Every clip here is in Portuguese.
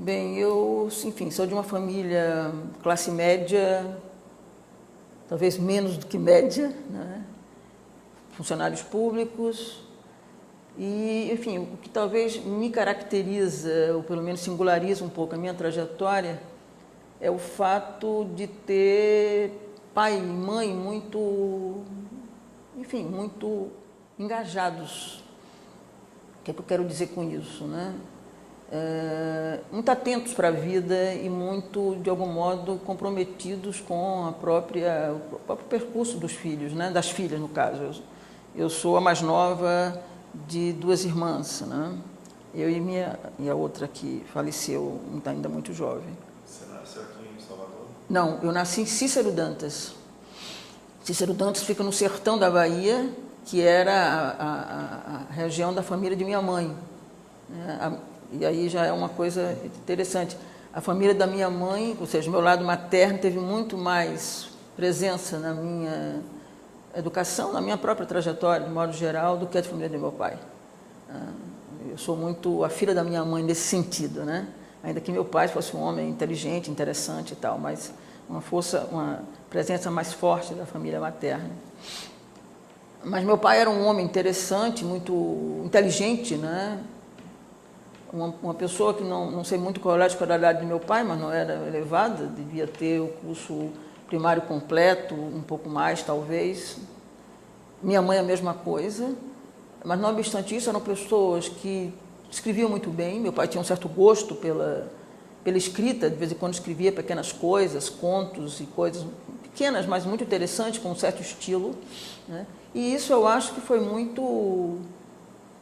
Bem, eu, enfim, sou de uma família classe média, talvez menos do que média, né? Funcionários públicos e, enfim, o que talvez me caracteriza, ou pelo menos singulariza um pouco a minha trajetória, é o fato de ter pai e mãe muito, enfim, muito engajados. O que é que eu quero dizer com isso, né? Muito atentos para a vida e muito, de algum modo, comprometidos com o próprio percurso dos filhos, né? Das filhas, no caso. Eu sou a mais nova de duas irmãs, né? Eu e a outra que faleceu ainda muito jovem. Você nasceu aqui em Salvador? Não, eu nasci em Cícero Dantas. Cícero Dantas fica no sertão da Bahia, que era a região da família de minha mãe. E aí já é uma coisa interessante. A família da minha mãe, ou seja, o meu lado materno, teve muito mais presença na minha educação, na minha própria trajetória, de modo geral, do que a família do meu pai. Eu sou muito a filha da minha mãe nesse sentido, né? Ainda que meu pai fosse um homem inteligente, interessante e tal, mas uma presença mais forte da família materna. Mas meu pai era um homem interessante, muito inteligente, né? Uma pessoa que não sei muito qual era a escolaridade do meu pai, mas não era elevada, devia ter o curso primário completo, um pouco mais talvez. Minha mãe a mesma coisa, mas não obstante isso eram pessoas que escreviam muito bem. Meu pai tinha um certo gosto pela escrita, de vez em quando escrevia pequenas coisas, contos e coisas pequenas, mas muito interessantes, com um certo estilo, né? E isso eu acho que foi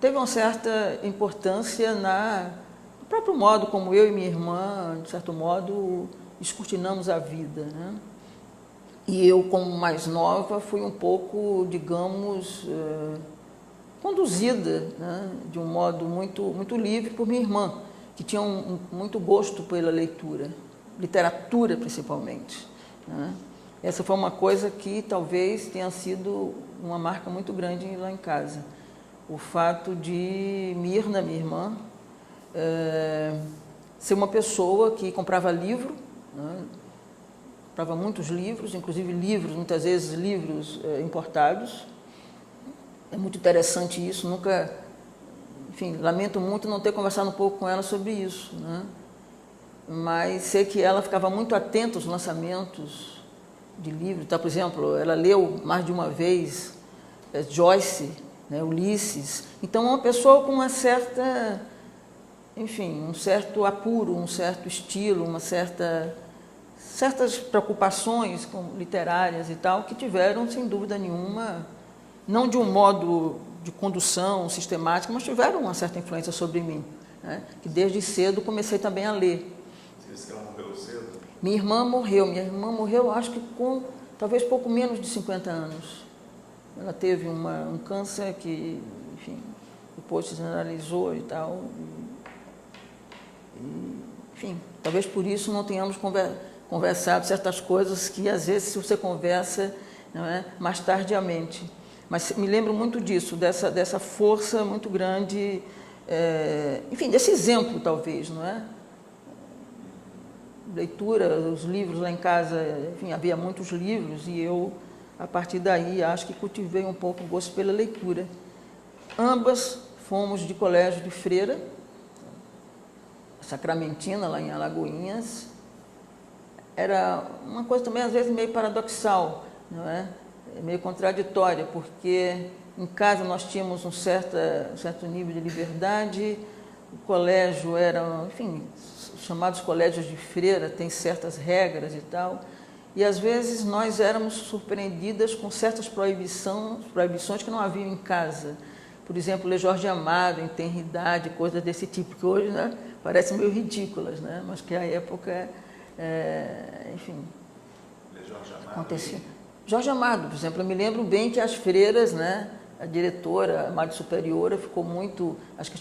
teve uma certa importância no próprio modo como eu e minha irmã, de certo modo, descortinamos a vida, né? E eu, como mais nova, fui um pouco, digamos, conduzida, né, de um modo muito livre por minha irmã, que tinha muito gosto pela leitura, literatura principalmente, né? Essa foi uma coisa que talvez tenha sido uma marca muito grande lá em casa. O fato de Mirna, minha irmã, ser uma pessoa que comprava livro, né? Comprava muitos livros, inclusive muitas vezes livros importados. É muito interessante isso, nunca, enfim, lamento muito não ter conversado um pouco com ela sobre isso, né? Mas sei que ela ficava muito atenta aos lançamentos de livros. Então, por exemplo, ela leu mais de uma vez Joyce, né, Ulisses. Então, uma pessoa com uma certa, enfim, um certo apuro, um certo estilo, certas preocupações literárias e tal, que tiveram, sem dúvida nenhuma, não de um modo de condução sistemática, mas tiveram uma certa influência sobre mim, né? Que desde cedo comecei também a ler. Você disse que ela morreu cedo? Minha irmã morreu, acho que com talvez pouco menos de 50 anos. Ela teve um câncer que, enfim, depois se generalizou e tal. Enfim, talvez por isso não tenhamos conversado certas coisas que, às vezes, se você conversa, não é, mais tardiamente. Mas me lembro muito disso, dessa força muito grande, enfim, desse exemplo, talvez, não é? Leitura, os livros lá em casa, enfim, havia muitos livros e eu, a partir daí, acho que cultivei um pouco o gosto pela leitura. Ambas fomos de colégio de freira, Sacramentina, lá em Alagoinhas. Era uma coisa também, às vezes, meio paradoxal, não é? Meio contraditória, porque em casa nós tínhamos um certo nível de liberdade, o colégio era, enfim, os chamados colégios de freira, tem certas regras e tal, e às vezes nós éramos surpreendidas com certas proibições que não haviam em casa. Por exemplo, ler Jorge Amado, em tenridade, coisas desse tipo, que hoje, né, parecem meio ridículas, né, mas que à época, enfim, acontecia. Jorge Amado, por exemplo, eu me lembro bem que as freiras, né, a diretora, a Madre Superiora, ficou muito, acho que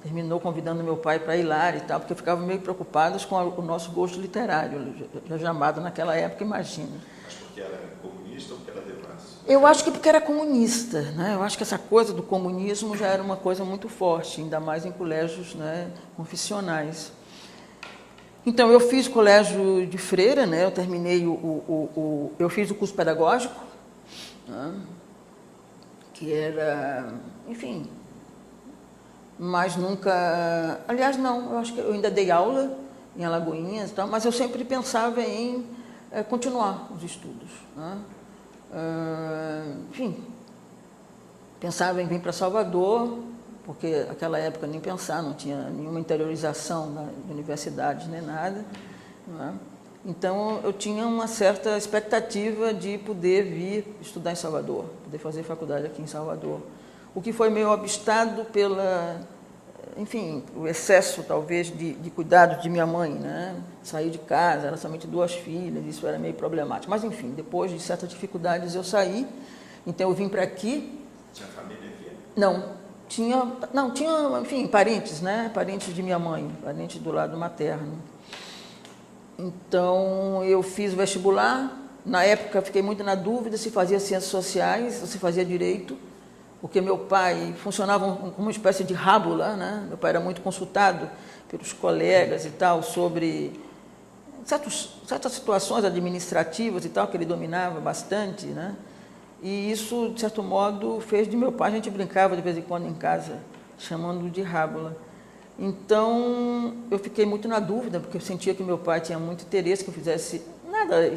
terminou convidando meu pai para ir lá e tal, porque ficavam meio preocupadas com o nosso gosto literário, Jorge Amado naquela época, imagina. Mas porque ela era comunista ou porque ela devassa? Eu acho que porque era comunista, né? Eu acho que essa coisa do comunismo já era uma coisa muito forte, ainda mais em colégios, né, confessionais. Então, eu fiz colégio de freira, né? Eu terminei eu fiz o curso pedagógico, né? Que era, enfim, mas nunca... Aliás, não, eu acho que eu ainda dei aula em Alagoinhas e tal, mas eu sempre pensava em continuar os estudos, né? Enfim, pensava em vir para Salvador, porque naquela época nem pensar, não tinha nenhuma interiorização de universidades nem nada, né? Então eu tinha uma certa expectativa de poder vir estudar em Salvador, poder fazer faculdade aqui em Salvador, o que foi meio obstado pela, enfim, o excesso talvez de cuidados de minha mãe, né? Saí de casa, era somente 2 filhas, isso era meio problemático, mas enfim, depois de certas dificuldades eu saí, então eu vim para aqui. Tinha família aqui? Não, tinha, enfim, parentes, né? Parentes de minha mãe, parentes do lado materno. Então, eu fiz o vestibular. Na época, fiquei muito na dúvida se fazia ciências sociais ou se fazia direito, porque meu pai funcionava como uma espécie de rábula, né? Meu pai era muito consultado pelos colegas e tal sobre certas situações administrativas e tal, que ele dominava bastante, né? E isso, de certo modo, fez de meu pai, a gente brincava de vez em quando em casa, chamando de rábula. Então, eu fiquei muito na dúvida, porque eu sentia que meu pai tinha muito interesse que eu fizesse nada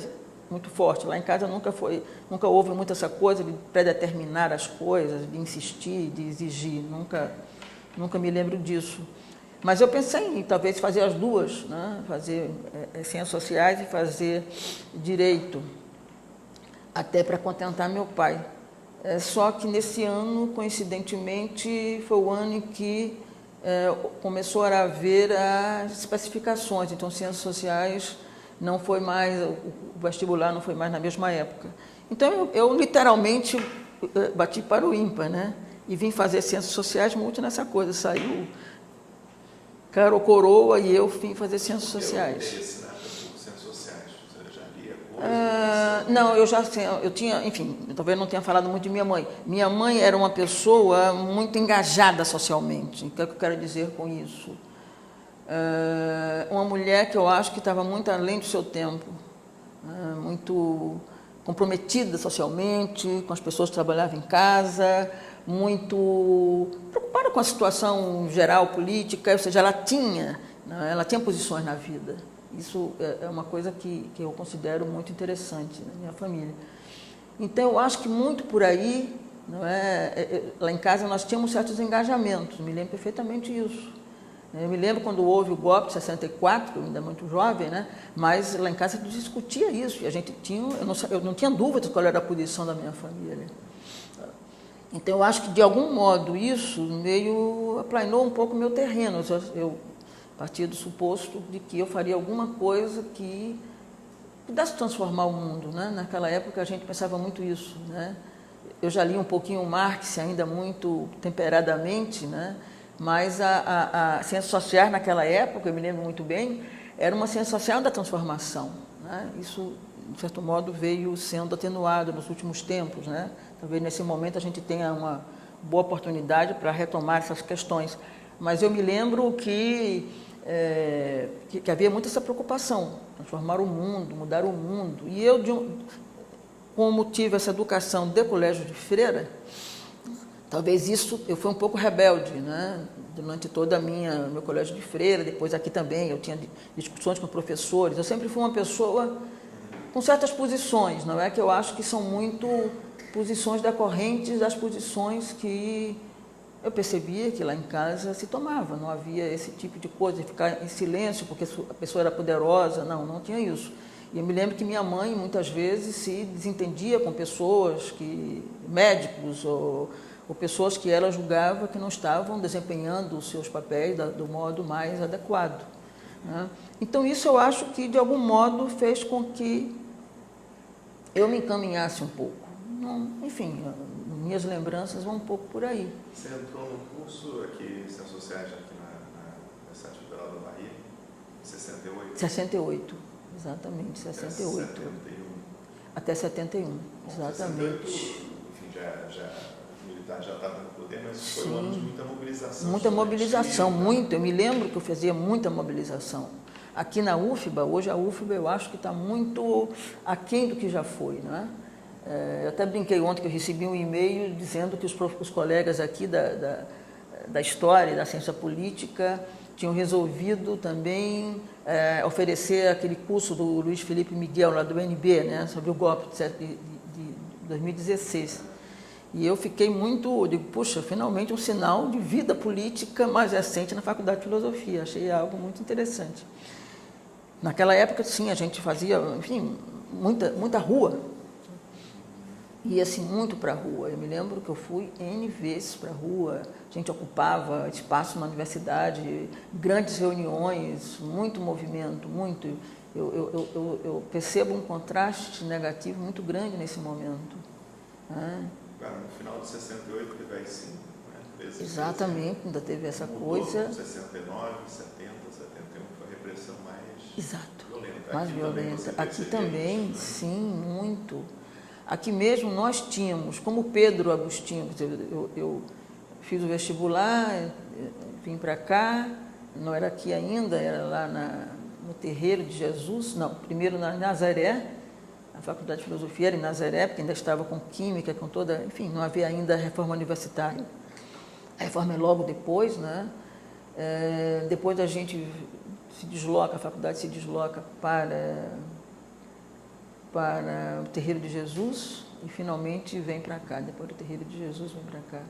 muito forte. Lá em casa nunca houve muito essa coisa de predeterminar as coisas, de insistir, de exigir, nunca me lembro disso. Mas eu pensei em talvez fazer as duas, né? Fazer ciências sociais e fazer direito, até para contentar meu pai. Só que nesse ano, coincidentemente, foi o ano em que começou a haver as especificações, então ciências sociais não foi mais, o vestibular não foi mais na mesma época. Então eu literalmente bati para o ímpar, né? E vim fazer ciências sociais muito nessa coisa, saiu cara ou coroa e eu vim fazer ciências sociais. Ciências sociais, você já lia coisas? Não, eu tinha, enfim, talvez não tenha falado muito de minha mãe. Minha mãe era uma pessoa muito engajada socialmente. O que é que eu quero dizer com isso? Uma mulher que eu acho que estava muito além do seu tempo, muito comprometida socialmente, com as pessoas que trabalhavam em casa, muito preocupada com a situação geral política, ou seja, ela tinha posições na vida. Isso é uma coisa que eu considero muito interessante na minha família. Então, eu acho que muito por aí, não é? Lá em casa nós tínhamos certos engajamentos, me lembro perfeitamente isso. Eu me lembro quando houve o golpe de 64, eu ainda muito jovem, né? Mas lá em casa a gente discutia isso, e a gente tinha, eu não tinha dúvidas qual era a posição da minha família. Então, eu acho que, de algum modo, isso meio aplanou um pouco o meu terreno. Eu partia do suposto de que eu faria alguma coisa que pudesse transformar o mundo, né? Naquela época, a gente pensava muito isso, né? Eu já li um pouquinho Marx, ainda muito temperadamente, né? Mas a ciência social, naquela época, eu me lembro muito bem, era uma ciência social da transformação, né? Isso, de certo modo, veio sendo atenuado nos últimos tempos, né? Talvez nesse momento a gente tenha uma boa oportunidade para retomar essas questões. Mas eu me lembro que havia muito essa preocupação, transformar o mundo, mudar o mundo. E eu, como tive essa educação de colégio de freira, talvez isso, eu fui um pouco rebelde, né? Durante toda meu colégio de freira, depois aqui também, eu tinha discussões com professores. Eu sempre fui uma pessoa com certas posições, não é? Que eu acho que são muito posições decorrentes das posições que eu percebia que lá em casa se tomava. Não havia esse tipo de coisa, de ficar em silêncio porque a pessoa era poderosa, não tinha isso. E eu me lembro que minha mãe, muitas vezes, se desentendia com pessoas, médicos ou pessoas que ela julgava que não estavam desempenhando os seus papéis do modo mais adequado, né? Então, isso eu acho que, de algum modo, fez com que eu me encaminhasse um pouco. Enfim, minhas lembranças vão um pouco por aí. Você entrou no curso aqui em Ciências Sociais, aqui na Universidade Federal da Bahia, em 68? 68, exatamente, 68. Até 71, exatamente. 68, enfim, o militar já estava no poder, mas foi um ano de muita mobilização. Muita mobilização, muito. Eu me lembro que eu fazia muita mobilização. aqui na UFBA, hoje a UFBA eu acho que está muito aquém do que já foi, né? Eu até brinquei ontem que eu recebi um e-mail dizendo que os colegas aqui da história e da ciência política tinham resolvido também oferecer aquele curso do Luiz Felipe Miguel, lá do UNB, né, sobre o golpe de 2016. E eu fiquei eu digo, puxa, finalmente um sinal de vida política mais recente na Faculdade de Filosofia. Achei algo muito interessante. Naquela época, sim, a gente fazia, enfim, muita rua. Ia assim, muito para a rua. Eu me lembro que eu fui N vezes para a rua. A gente ocupava espaço na universidade, grandes reuniões, muito movimento, muito. Eu percebo um contraste negativo muito grande nesse momento. Né? Agora, no final de 68 teve aí sim, né? Exatamente, ainda teve essa coisa. 69, 70, 71 foi a repressão mais violenta. Mais violenta. Aqui também, sim, muito. Aqui mesmo nós tínhamos, como Pedro Agostinho, eu fiz o vestibular, vim para cá, não era aqui ainda, era lá no Terreiro de Jesus, não, primeiro na Nazaré, a Faculdade de Filosofia era em Nazaré, porque ainda estava com Química, com toda, enfim, não havia ainda a reforma universitária. A reforma é logo depois, né? Depois a gente se desloca, a faculdade se desloca para o Terreiro de Jesus e finalmente vem para cá. Depois do Terreiro de Jesus vem para cá.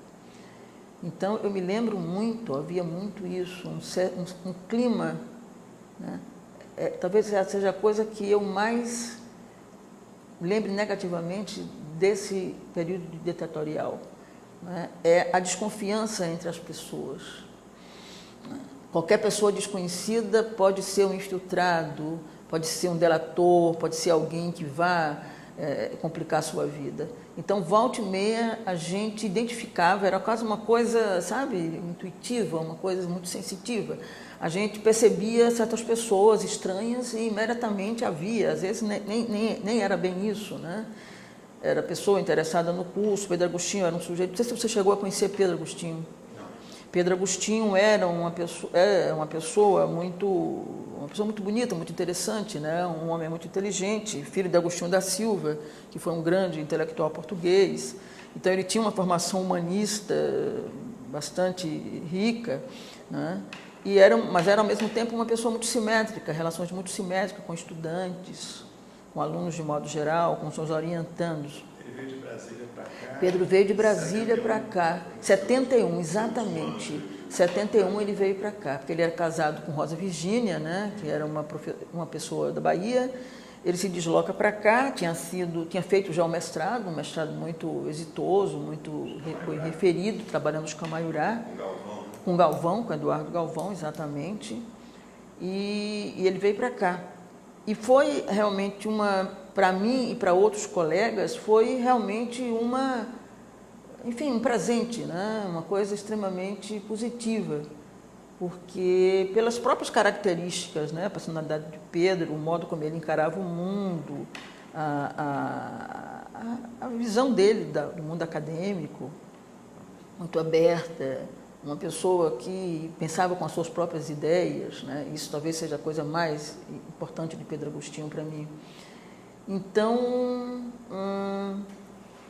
Então eu me lembro muito, havia muito isso, um clima, né? Talvez seja a coisa que eu mais lembre negativamente desse período ditatorial, né? É a desconfiança entre as pessoas. Qualquer pessoa desconhecida pode ser um infiltrado, pode ser um delator, pode ser alguém que vá complicar a sua vida. Então, volta e meia, a gente identificava, era quase uma coisa, sabe, intuitiva, uma coisa muito sensitiva. A gente percebia certas pessoas estranhas e imediatamente havia, às vezes nem era bem isso, né? Era pessoa interessada no curso. Pedro Agostinho era um sujeito, não sei se você chegou a conhecer Pedro Agostinho. Pedro Agostinho era uma pessoa muito bonita, muito interessante, né? Um homem muito inteligente, filho de Agostinho da Silva, que foi um grande intelectual português. Então ele tinha uma formação humanista bastante rica, né? Mas era ao mesmo tempo uma pessoa muito simétrica, relações muito simétricas com estudantes, com alunos de modo geral, com seus orientandos. Ele veio de Brasília para cá. Pedro veio de Brasília para cá, 71, exatamente. 71 ele veio para cá, porque ele era casado com Rosa Virgínia, né, que era uma pessoa da Bahia. Ele se desloca para cá, tinha feito já um mestrado muito exitoso, muito referido, trabalhando nos Camaiurá. Com Galvão, com Eduardo Galvão, exatamente. E ele veio para cá. E foi realmente para mim e para outros colegas, foi realmente um presente, né? Uma coisa extremamente positiva, porque pelas próprias características, né? A personalidade de Pedro, o modo como ele encarava o mundo, a visão dele do mundo acadêmico, muito aberta, uma pessoa que pensava com as suas próprias ideias, né? Isso talvez seja a coisa mais importante de Pedro Agostinho para mim. Então,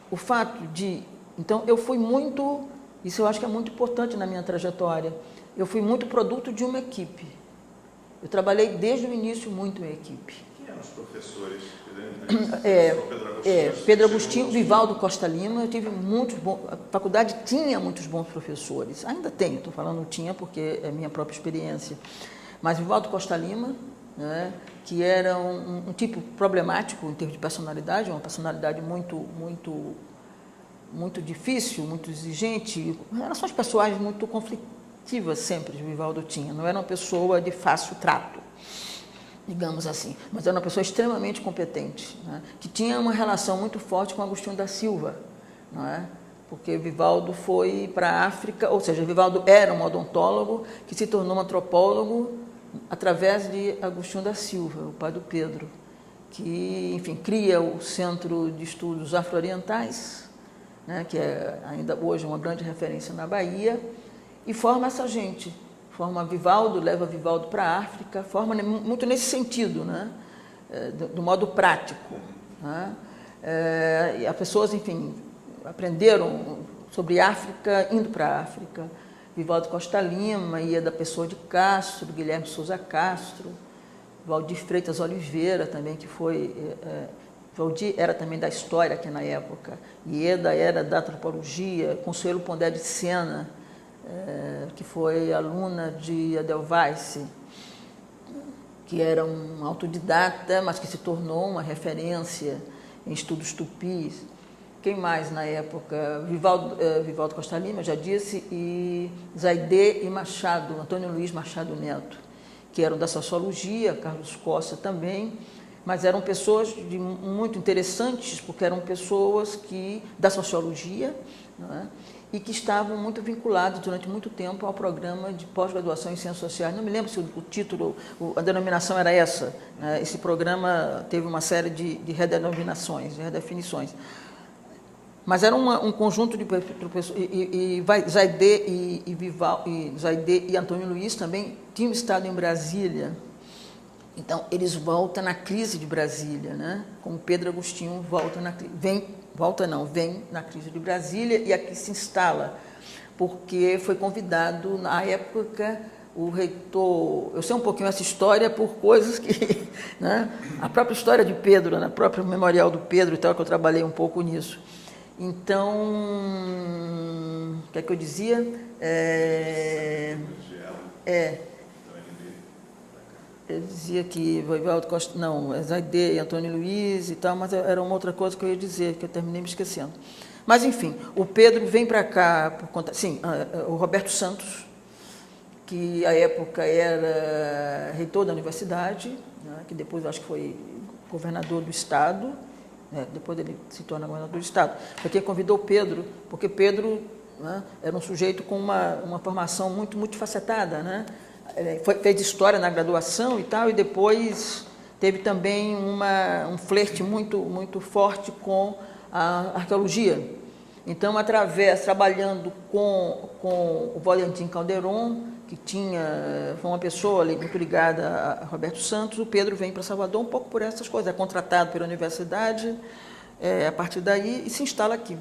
o fato de... Então, eu fui muito... Isso eu acho que é muito importante na minha trajetória. Eu fui muito produto de uma equipe. Eu trabalhei desde o início muito em equipe. Quem eram os professores? Pedro Agostinho, Vivaldo Costa Lima. Eu tive a faculdade tinha muitos bons professores. Ainda tem, estou falando tinha porque é minha própria experiência. Mas Vivaldo Costa Lima, né, que era um tipo problemático em termos de personalidade, uma personalidade muito difícil, muito exigente, relações pessoais muito conflitivas sempre, Vivaldo tinha. Não era uma pessoa de fácil trato, digamos assim, mas era uma pessoa extremamente competente, né, que tinha uma relação muito forte com Agostinho da Silva, não é? Porque Vivaldo foi para a África, ou seja, Vivaldo era um odontólogo que se tornou um antropólogo através de Agostinho da Silva, o pai do Pedro, que, enfim, cria o Centro de Estudos Afro-Orientais, né, que é ainda hoje uma grande referência na Bahia, e forma essa gente, forma Vivaldo, leva Vivaldo para a África, forma muito nesse sentido, né? Do modo prático. Né? E as pessoas, enfim, aprenderam sobre África indo para a África. Vivaldo Costa Lima, Ieda Pessoa de Castro, Guilherme Souza Castro, Valdir Freitas Oliveira também, que foi... Valdir era também da história aqui na época, Ieda era da antropologia, Consuelo Pondé de Sena, que foi aluna de Edelweiss, que era um autodidata, mas que se tornou uma referência em estudos tupis. Quem mais na época? Vivaldo Costa Lima, já disse, e Zaide e Machado, Antônio Luiz Machado Neto, que eram da sociologia, Carlos Costa também, mas eram pessoas muito interessantes, porque eram pessoas da sociologia, não é? E que estavam muito vinculados durante muito tempo ao programa de pós-graduação em Ciências Sociais. Não me lembro se o título, a denominação era essa. Né? Esse programa teve uma série de redenominações, de redefinições. Mas era um conjunto de pessoas, Zaide Zaide e Antônio Luiz também tinham estado em Brasília. Então, eles voltam na crise de Brasília, né? Como Pedro Agostinho vem na crise de Brasília e aqui se instala, porque foi convidado, na época, o reitor... Eu sei um pouquinho essa história por coisas que... Né? A própria história de Pedro, na própria memorial do Pedro e tal, que eu trabalhei um pouco nisso. Então, o que é que eu dizia? Eu dizia que Vivaldo Costa, não, Zaide e Antônio Luiz e tal, mas era uma outra coisa que eu ia dizer, que eu terminei me esquecendo. Mas, enfim, o Pedro vem para cá por conta... Sim, o Roberto Santos, que à época era reitor da universidade, né, que depois acho que foi governador do Estado, depois ele se torna governador do Estado. Foi quem convidou Pedro, porque Pedro, né, era um sujeito com uma formação muito multifacetada, né? Fez história na graduação e tal, e depois teve também um flerte muito forte com a arqueologia. Então, trabalhando com o Valentim Calderon, que foi uma pessoa ali muito ligada a Roberto Santos, o Pedro vem para Salvador um pouco por essas coisas, é contratado pela universidade, a partir daí, e se instala aqui.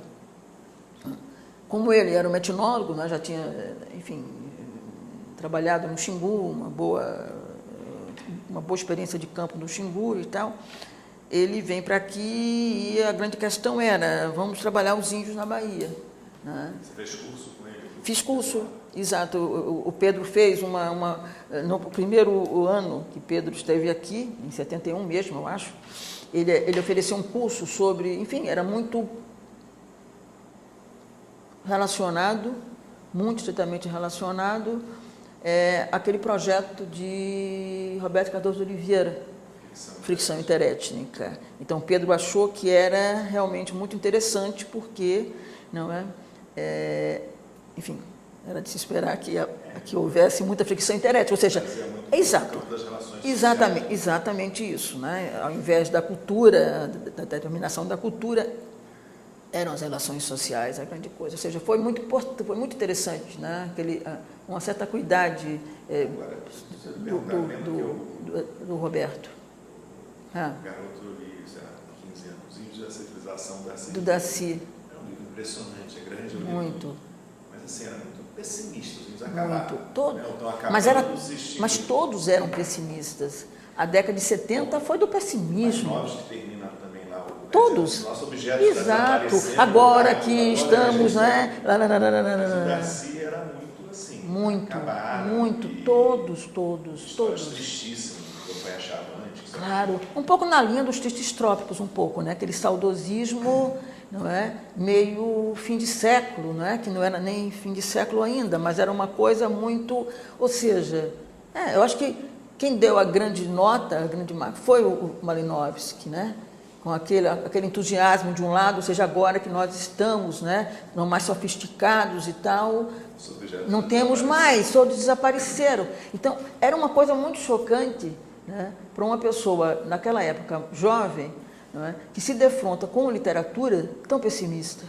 Como ele era um etnólogo, né, já tinha, enfim, trabalhado no Xingu, uma boa experiência de campo no Xingu e tal, ele vem para aqui e a grande questão era, vamos trabalhar os índios na Bahia. Né? Você fez curso com ele? Fiz curso, exato. O Pedro fez no primeiro ano que Pedro esteve aqui, em 71 mesmo, eu acho, ele ofereceu um curso sobre, enfim, era muito relacionado, muito estritamente relacionado, aquele projeto de Roberto Cardoso de Oliveira, Fricção Interétnica. Então, Pedro achou que era realmente muito interessante, porque, enfim, era de se esperar que houvesse muita fricção interétnica, ou seja, exatamente isso, né? Ao invés da cultura, da determinação da cultura, eram as relações sociais, a grande coisa. Ou seja, foi muito interessante, né? Uma certa acuidade do Roberto. O garoto ali, 15 anos, Índios da Civilização do Daci. É um livro impressionante, é grande. Muito. Mas assim, era muito pessimista, os índios acabaram. Mas todos eram pessimistas. A década de 70 foi do pessimismo. Mas nós que terminam também lá. Todos. Nosso objeto exato. Agora que estamos, né? O Daci era muito assim. Muito. Todos. Tristíssimo, meu pai achava antes. Claro. Um pouco na linha dos tristes trópicos, um pouco, né? Aquele saudosismo, não é? Meio fim de século, não é? Que não era nem fim de século ainda, mas era uma coisa muito... Ou seja, eu acho que quem deu a grande nota, a grande marca, foi o Malinowski, né? Com aquele entusiasmo de um lado, ou seja, agora que nós estamos, né, mais sofisticados e tal, não temos mais, todos desapareceram. Então, era uma coisa muito chocante, né, para uma pessoa, naquela época, jovem, não é, que se defronta com uma literatura tão pessimista.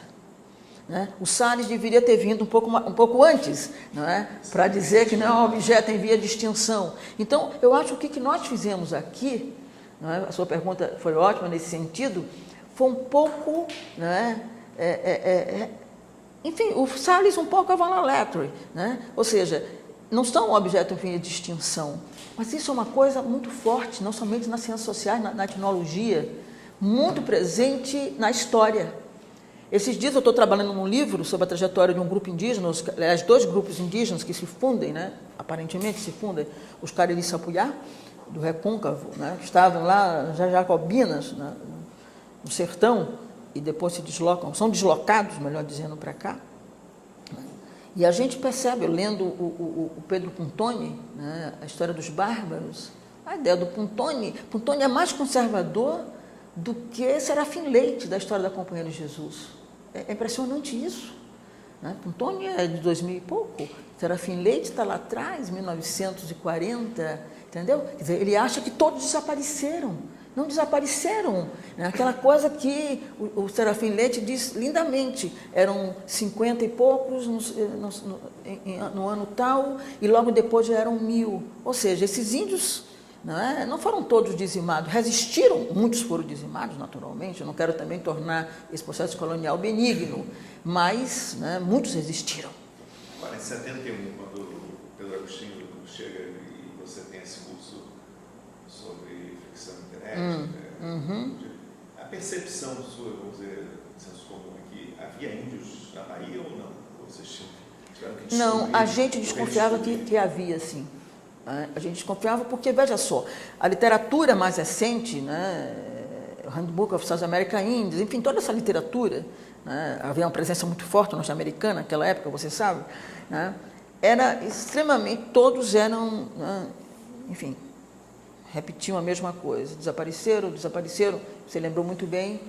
né? O Salles deveria ter vindo um pouco antes, não é? Para dizer que não é um objeto em via de extinção. Então, eu acho que o que nós fizemos aqui, não é? A sua pergunta foi ótima nesse sentido, foi um pouco, não é? Enfim, o Salles um pouco a Vala Lettre, né? Ou seja, não são um objeto em via de extinção, mas isso é uma coisa muito forte, não somente nas ciências sociais, na etnologia, muito presente na história. Esses dias eu estou trabalhando num livro sobre a trajetória de um grupo indígena, aliás, 2 grupos indígenas que se fundem, né? Aparentemente se fundem, os Cariri Sapuyá, do Recôncavo, né? Que estavam lá, já Jacobinas, né? No sertão, e depois se deslocam, são deslocados, melhor dizendo, para cá. E a gente percebe, lendo o Pedro Puntoni, né, a história dos bárbaros, a ideia do Puntoni é mais conservador do que Serafim Leite, da história da Companhia de Jesus. É impressionante isso. Né? Puntoni é de 2000 e pouco, Serafim Leite está lá atrás, 1940, entendeu? Quer dizer, ele acha que todos desapareceram. Não desapareceram. Né? Aquela coisa que o Serafim Leite diz lindamente, eram 50 e poucos no ano tal, e logo depois já eram 1000. Ou seja, esses índios não foram todos dizimados, resistiram, muitos foram dizimados, naturalmente, eu não quero também tornar esse processo colonial benigno, mas muitos resistiram. Agora, em 71, quando o Pedro Agostinho chega e você tem esse curso sobre ficção internet, a percepção sua, vamos dizer, senso comum aqui, havia índios na Bahia ou não? Ou vocês tiveram que descobrir? Não, a gente desconfiava que havia, sim. A gente desconfiava porque, veja só, a literatura mais recente, o Handbook of South America Indians, enfim, toda essa literatura, havia uma presença muito forte norte-americana naquela época, você sabe, era extremamente, todos eram, enfim, repetiam a mesma coisa, desapareceram, você lembrou muito bem,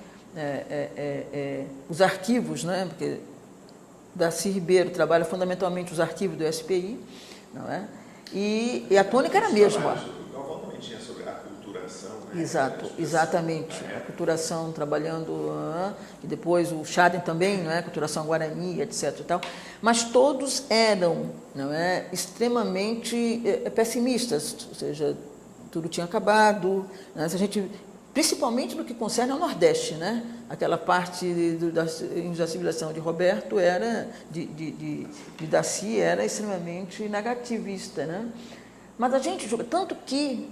os arquivos, porque Darcy Ribeiro trabalha fundamentalmente os arquivos do SPI, não é? E a tônica era a mesma. O Galvão também tinha sobre a aculturação. Exatamente. A aculturação trabalhando, e depois o Schaden também, a aculturação guarani, etc. E tal. Mas todos eram extremamente pessimistas, ou seja, tudo tinha acabado. Se a gente, principalmente no que concerne ao Nordeste, aquela parte da civilização de Roberto era, de Darcy, era extremamente negativista. Mas a gente, tanto que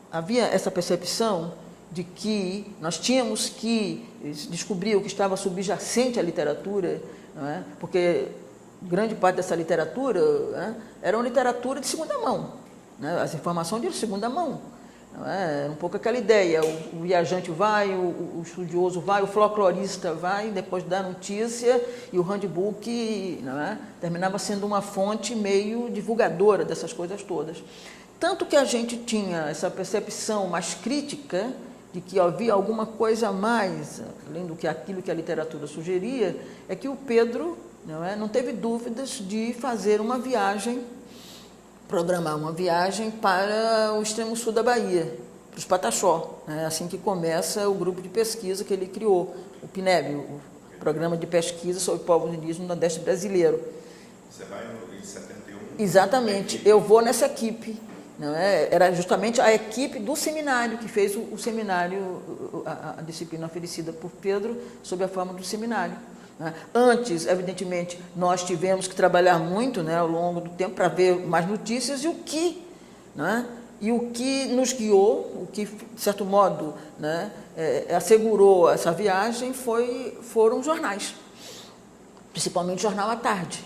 havia essa percepção de que nós tínhamos que descobrir o que estava subjacente à literatura, porque grande parte dessa literatura era uma literatura de segunda mão, as informações de segunda mão. Um pouco aquela ideia, o viajante vai, o estudioso vai, o folclorista vai, depois dá notícia, e o handbook terminava sendo uma fonte meio divulgadora dessas coisas todas. Tanto que a gente tinha essa percepção mais crítica de que havia alguma coisa a mais, além do que aquilo que a literatura sugeria, é que o Pedro não teve dúvidas de fazer uma viagem, programar uma viagem para o extremo sul da Bahia, para os Pataxó, assim que começa o grupo de pesquisa que ele criou, o PNEB, o Programa de Pesquisa sobre Povos Indígenas no Nordeste Brasileiro. Você vai em 71? Exatamente, eu vou nessa equipe, era justamente a equipe do seminário que fez o seminário, a disciplina oferecida por Pedro, sob a forma do seminário. Antes, evidentemente, nós tivemos que trabalhar muito ao longo do tempo para ver mais notícias e o que nos guiou, o que, de certo modo, assegurou essa viagem foram jornais, principalmente o Jornal à Tarde,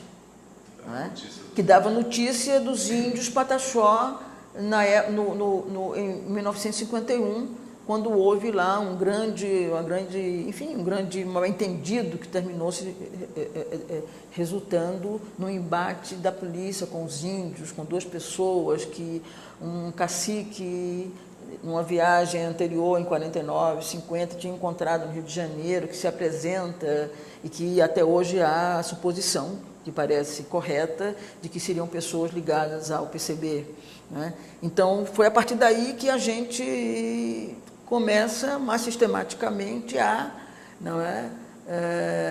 que dava notícia dos índios Pataxó em 1951, quando houve lá um grande mal-entendido que terminou resultando no embate da polícia com os índios, com 2 pessoas, que um cacique, numa viagem anterior, em 49, 50, tinha encontrado no Rio de Janeiro, que se apresenta e que até hoje há a suposição, que parece correta, de que seriam pessoas ligadas ao PCB. Então, foi a partir daí que a gente começa mais sistematicamente a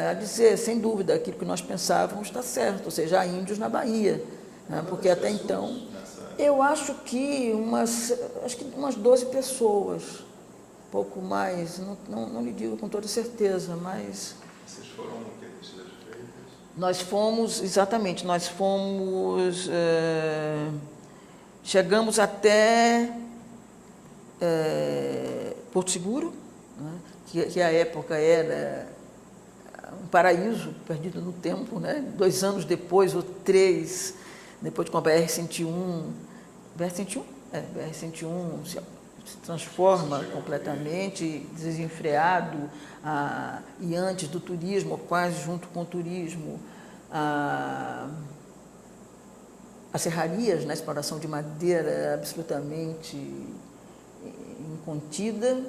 a dizer, sem dúvida, aquilo que nós pensávamos está certo, ou seja, há índios na Bahia, né? Porque até então, eu acho que umas 12 pessoas, pouco mais, não lhe digo com toda certeza, mas... Vocês foram o que vestidas de freitas? Nós fomos, exatamente, chegamos até Porto Seguro, né? que à época era um paraíso perdido no tempo, né? 2 anos depois, ou 3, depois com a BR-101, BR-101 se transforma completamente, desenfreado, e antes do turismo, quase junto com o turismo, as serrarias, na exploração de madeira absolutamente incontida,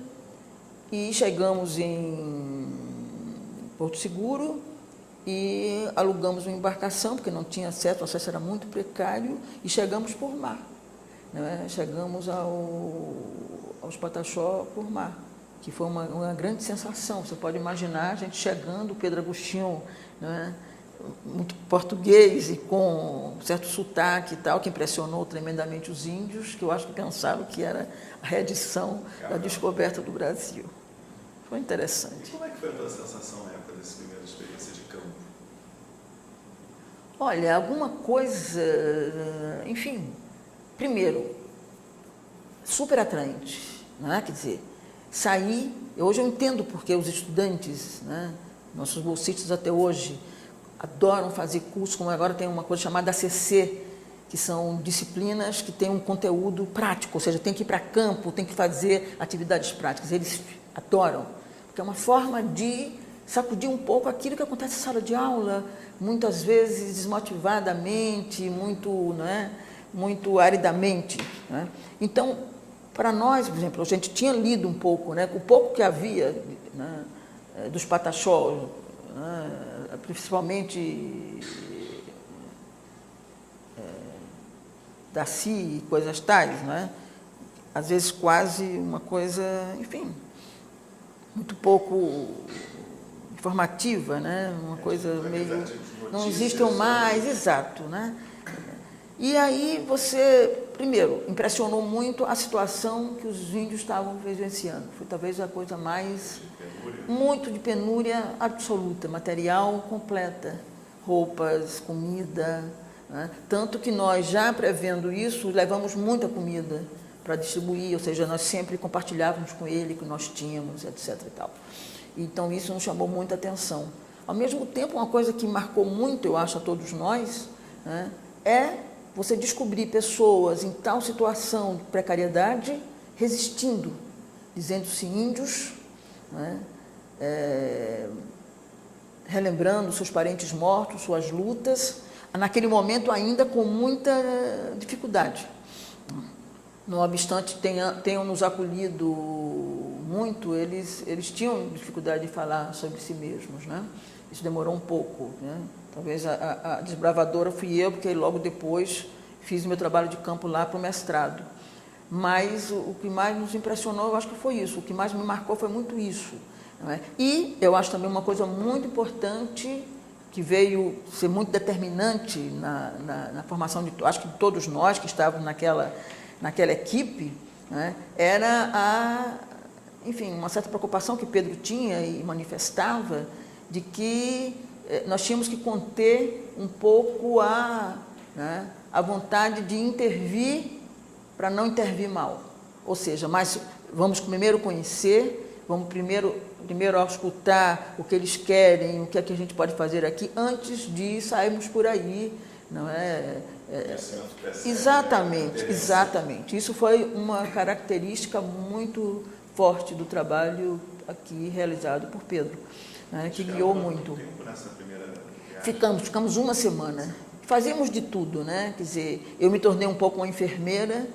e chegamos em Porto Seguro e alugamos uma embarcação, porque não tinha acesso, o acesso era muito precário, e chegamos por mar, né? Chegamos aos Pataxó por mar, que foi uma grande sensação. Você pode imaginar a gente chegando, Pedro Agostinho, né? Muito português e com certo sotaque e tal, que impressionou tremendamente os índios, que eu acho que pensaram que era a reedição da descoberta do Brasil. Foi interessante. E como é que foi a tua sensação na época dessa primeira experiência de campo? Olha, alguma coisa, enfim, primeiro, super atraente, não é? Quer dizer, sair, hoje eu entendo porque os estudantes, né, nossos bolsistas até hoje, adoram fazer curso, como agora tem uma coisa chamada ACC, que são disciplinas que têm um conteúdo prático, ou seja, tem que ir para campo, tem que fazer atividades práticas. Eles adoram, porque é uma forma de sacudir um pouco aquilo que acontece na sala de aula, muitas vezes desmotivadamente, muito aridamente, né? Então, para nós, por exemplo, a gente tinha lido um pouco, né, o pouco que havia, né, dos Pataxó, né, principalmente Daci e coisas tais, né? Às vezes quase uma coisa, enfim, muito pouco informativa, né? Uma coisa meio... Não existem mais, exato, né? E aí você, primeiro, impressionou muito a situação que os índios estavam vivenciando. Foi talvez a coisa mais... Muito de penúria absoluta, material completa, roupas, comida, né? Tanto que nós, já prevendo isso, levamos muita comida para distribuir, ou seja, nós sempre compartilhávamos com ele o que nós tínhamos, etc. e tal. Então, isso nos chamou muita atenção. Ao mesmo tempo, uma coisa que marcou muito, eu acho, a todos nós, né, é você descobrir pessoas em tal situação de precariedade resistindo, dizendo-se índios, né, relembrando seus parentes mortos, suas lutas, naquele momento ainda com muita dificuldade. Não obstante tenham nos acolhido muito, eles tinham dificuldade de falar sobre si mesmos, né? Isso demorou um pouco, né? Talvez a desbravadora fui eu, porque logo depois fiz o meu trabalho de campo lá para o mestrado. Mas o que mais nos impressionou, eu acho que foi isso, o que mais me marcou foi muito isso, não é? E eu acho também uma coisa muito importante, que veio ser muito determinante na formação de, acho que de todos nós que estávamos naquela equipe, né, era enfim, uma certa preocupação que Pedro tinha e manifestava, de que nós tínhamos que conter um pouco a vontade de intervir para não intervir mal. Ou seja, mas vamos primeiro conhecer, vamos primeiro escutar o que eles querem, o que é que a gente pode fazer aqui, antes de sairmos por aí, não é? Exatamente. Isso foi uma característica muito forte do trabalho aqui realizado por Pedro, né, que guiou muito. Ficamos 1 semana. Fazíamos de tudo, né? Quer dizer, eu me tornei um pouco uma enfermeira,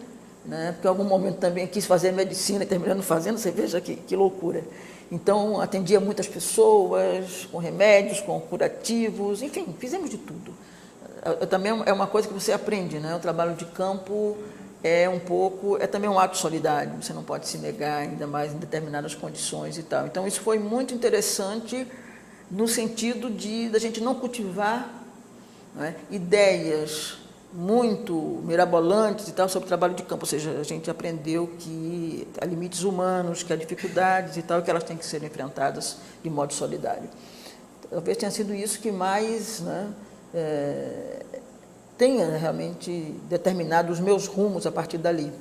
né, porque em algum momento também quis fazer medicina e terminando fazendo, você veja que loucura. Então, atendia muitas pessoas, com remédios, com curativos, enfim, fizemos de tudo. Também é uma coisa que você aprende, né? O trabalho de campo é também um ato solidário, você não pode se negar, ainda mais em determinadas condições e tal. Então, isso foi muito interessante, no sentido da gente não cultivar, não é, ideias muito mirabolantes e tal sobre o trabalho de campo, ou seja, a gente aprendeu que há limites humanos, que há dificuldades e tal, que elas têm que ser enfrentadas de modo solidário. Talvez tenha sido isso que mais, né, tenha realmente determinado os meus rumos a partir dali.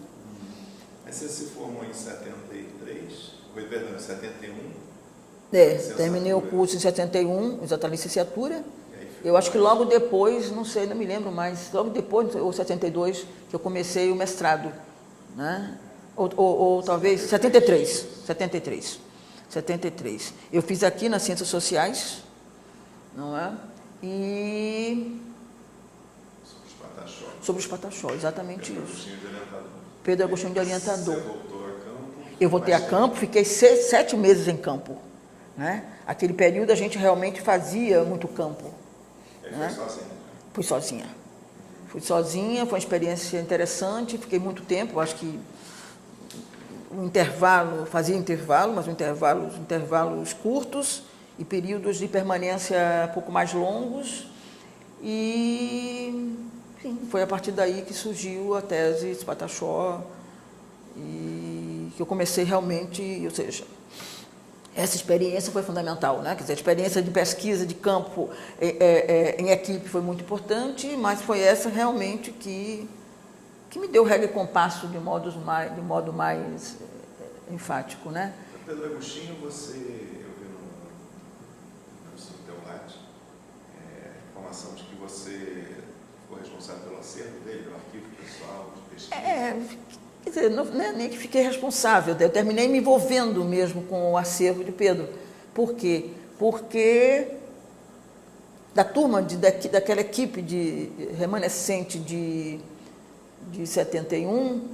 Mas você se formou em 73, perdão, em 71? Terminei o curso em 71, exata licenciatura. Eu acho que logo depois, não sei, não me lembro mais, logo depois, ou 72, que eu comecei o mestrado, né? Ou talvez 73. Eu fiz aqui nas Ciências Sociais, não é? E sobre os Pataxó, exatamente isso. Pedro Agostinho de Orientador. Você voltou a campo? Eu voltei a campo, fiquei 7 meses em campo, né? Aquele período a gente realmente fazia muito campo. Foi sozinha? Fui sozinha, foi uma experiência interessante, fiquei muito tempo, acho que fazia intervalo, mas intervalos curtos e períodos de permanência um pouco mais longos. E sim, foi a partir daí que surgiu a tese de Pataxó e que eu comecei realmente, ou seja, essa experiência foi fundamental, né? Quer dizer, a experiência de pesquisa de campo em equipe foi muito importante, mas foi essa realmente que me deu regra e compasso de modo mais enfático, né? Pedro Agostinho, eu vi no teu latte, informação de que você ficou responsável pelo acervo dele, pelo arquivo pessoal, de pesquisa. Quer dizer, não é nem que fiquei responsável, eu terminei me envolvendo mesmo com o acervo de Pedro. Por quê? Porque da turma, daquela equipe remanescente de 71,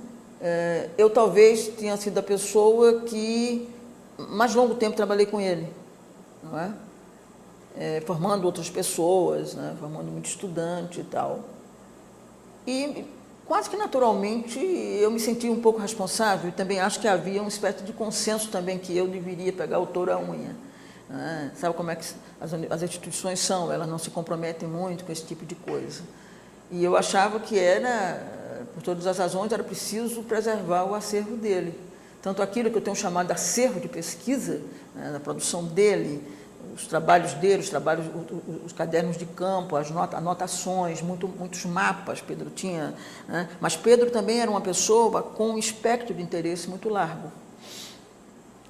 eu talvez tenha sido a pessoa que mais longo tempo trabalhei com ele, não é? Formando outras pessoas, né? Formando muito estudante e tal. E quase que naturalmente eu me senti um pouco responsável e também acho que havia uma espécie de consenso também que eu deveria pegar o touro à unha. Né? Sabe como é que as instituições são, elas não se comprometem muito com esse tipo de coisa. E eu achava que por todas as razões, era preciso preservar o acervo dele. Tanto aquilo que eu tenho chamado de acervo de pesquisa, né, na produção dele, os trabalhos dele, os cadernos de campo, as anotações, muitos mapas Pedro tinha, né? Mas Pedro também era uma pessoa com um espectro de interesse muito largo.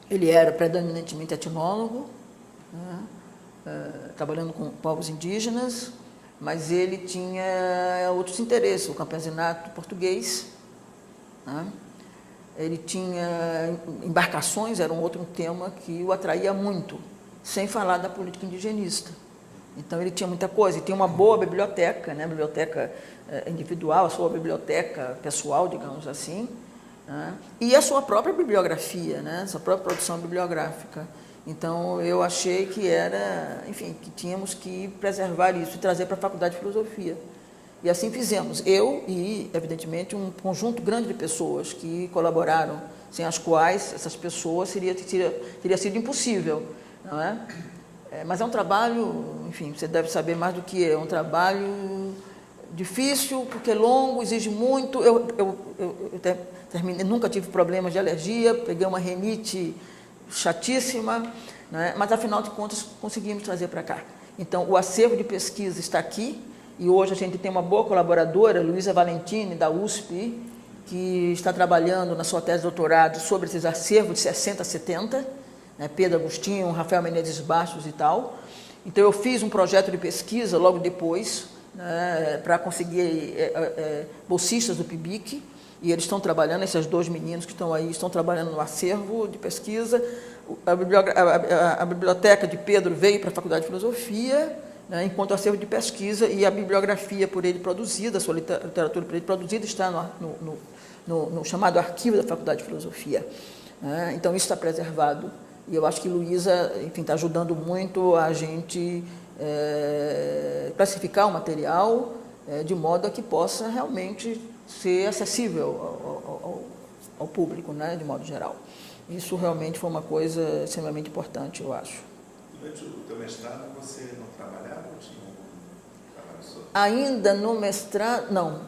Ele era predominantemente etnólogo, né? Trabalhando com povos indígenas, mas ele tinha outros interesses, o campesinato português, né? Ele tinha embarcações, era um outro tema que o atraía muito, sem falar da política indigenista. Então, ele tinha muita coisa, e tinha uma boa biblioteca, né? Biblioteca individual, a sua biblioteca pessoal, digamos assim, né? E a sua própria bibliografia, né? Sua própria produção bibliográfica. Então, eu achei que que tínhamos que preservar isso e trazer para a Faculdade de Filosofia. E assim fizemos, eu e, evidentemente, um conjunto grande de pessoas que colaboraram, sem as quais essas pessoas teria sido impossível. Não é? Mas é um trabalho, enfim, você deve saber mais do que é um trabalho difícil, porque é longo, exige muito. Eu terminei, nunca tive problemas de alergia, peguei uma rinite chatíssima, né? Mas, afinal de contas, conseguimos trazer para cá. Então, o acervo de pesquisa está aqui, e hoje a gente tem uma boa colaboradora, Luísa Valentini, da USP, que está trabalhando na sua tese de doutorado sobre esses acervos de 60 a 70, né, Pedro Agostinho, Rafael Menezes Bastos e tal. Então, eu fiz um projeto de pesquisa logo depois, né, para conseguir bolsistas do PIBIC, e eles estão trabalhando, esses dois meninos que estão aí, estão trabalhando no acervo de pesquisa. A biblioteca de Pedro veio para a Faculdade de Filosofia, né, enquanto acervo de pesquisa, e a bibliografia por ele produzida, a sua literatura por ele produzida, está no chamado arquivo da Faculdade de Filosofia. Né? Então, isso está preservado. E eu acho que Luísa, enfim, está ajudando muito a gente classificar o material de modo a que possa realmente ser acessível ao público, né, de modo geral. Isso realmente foi uma coisa extremamente importante, eu acho. E Durante o teu mestrado, você não trabalhava ou tinha algum trabalho só? Ainda no mestrado, não.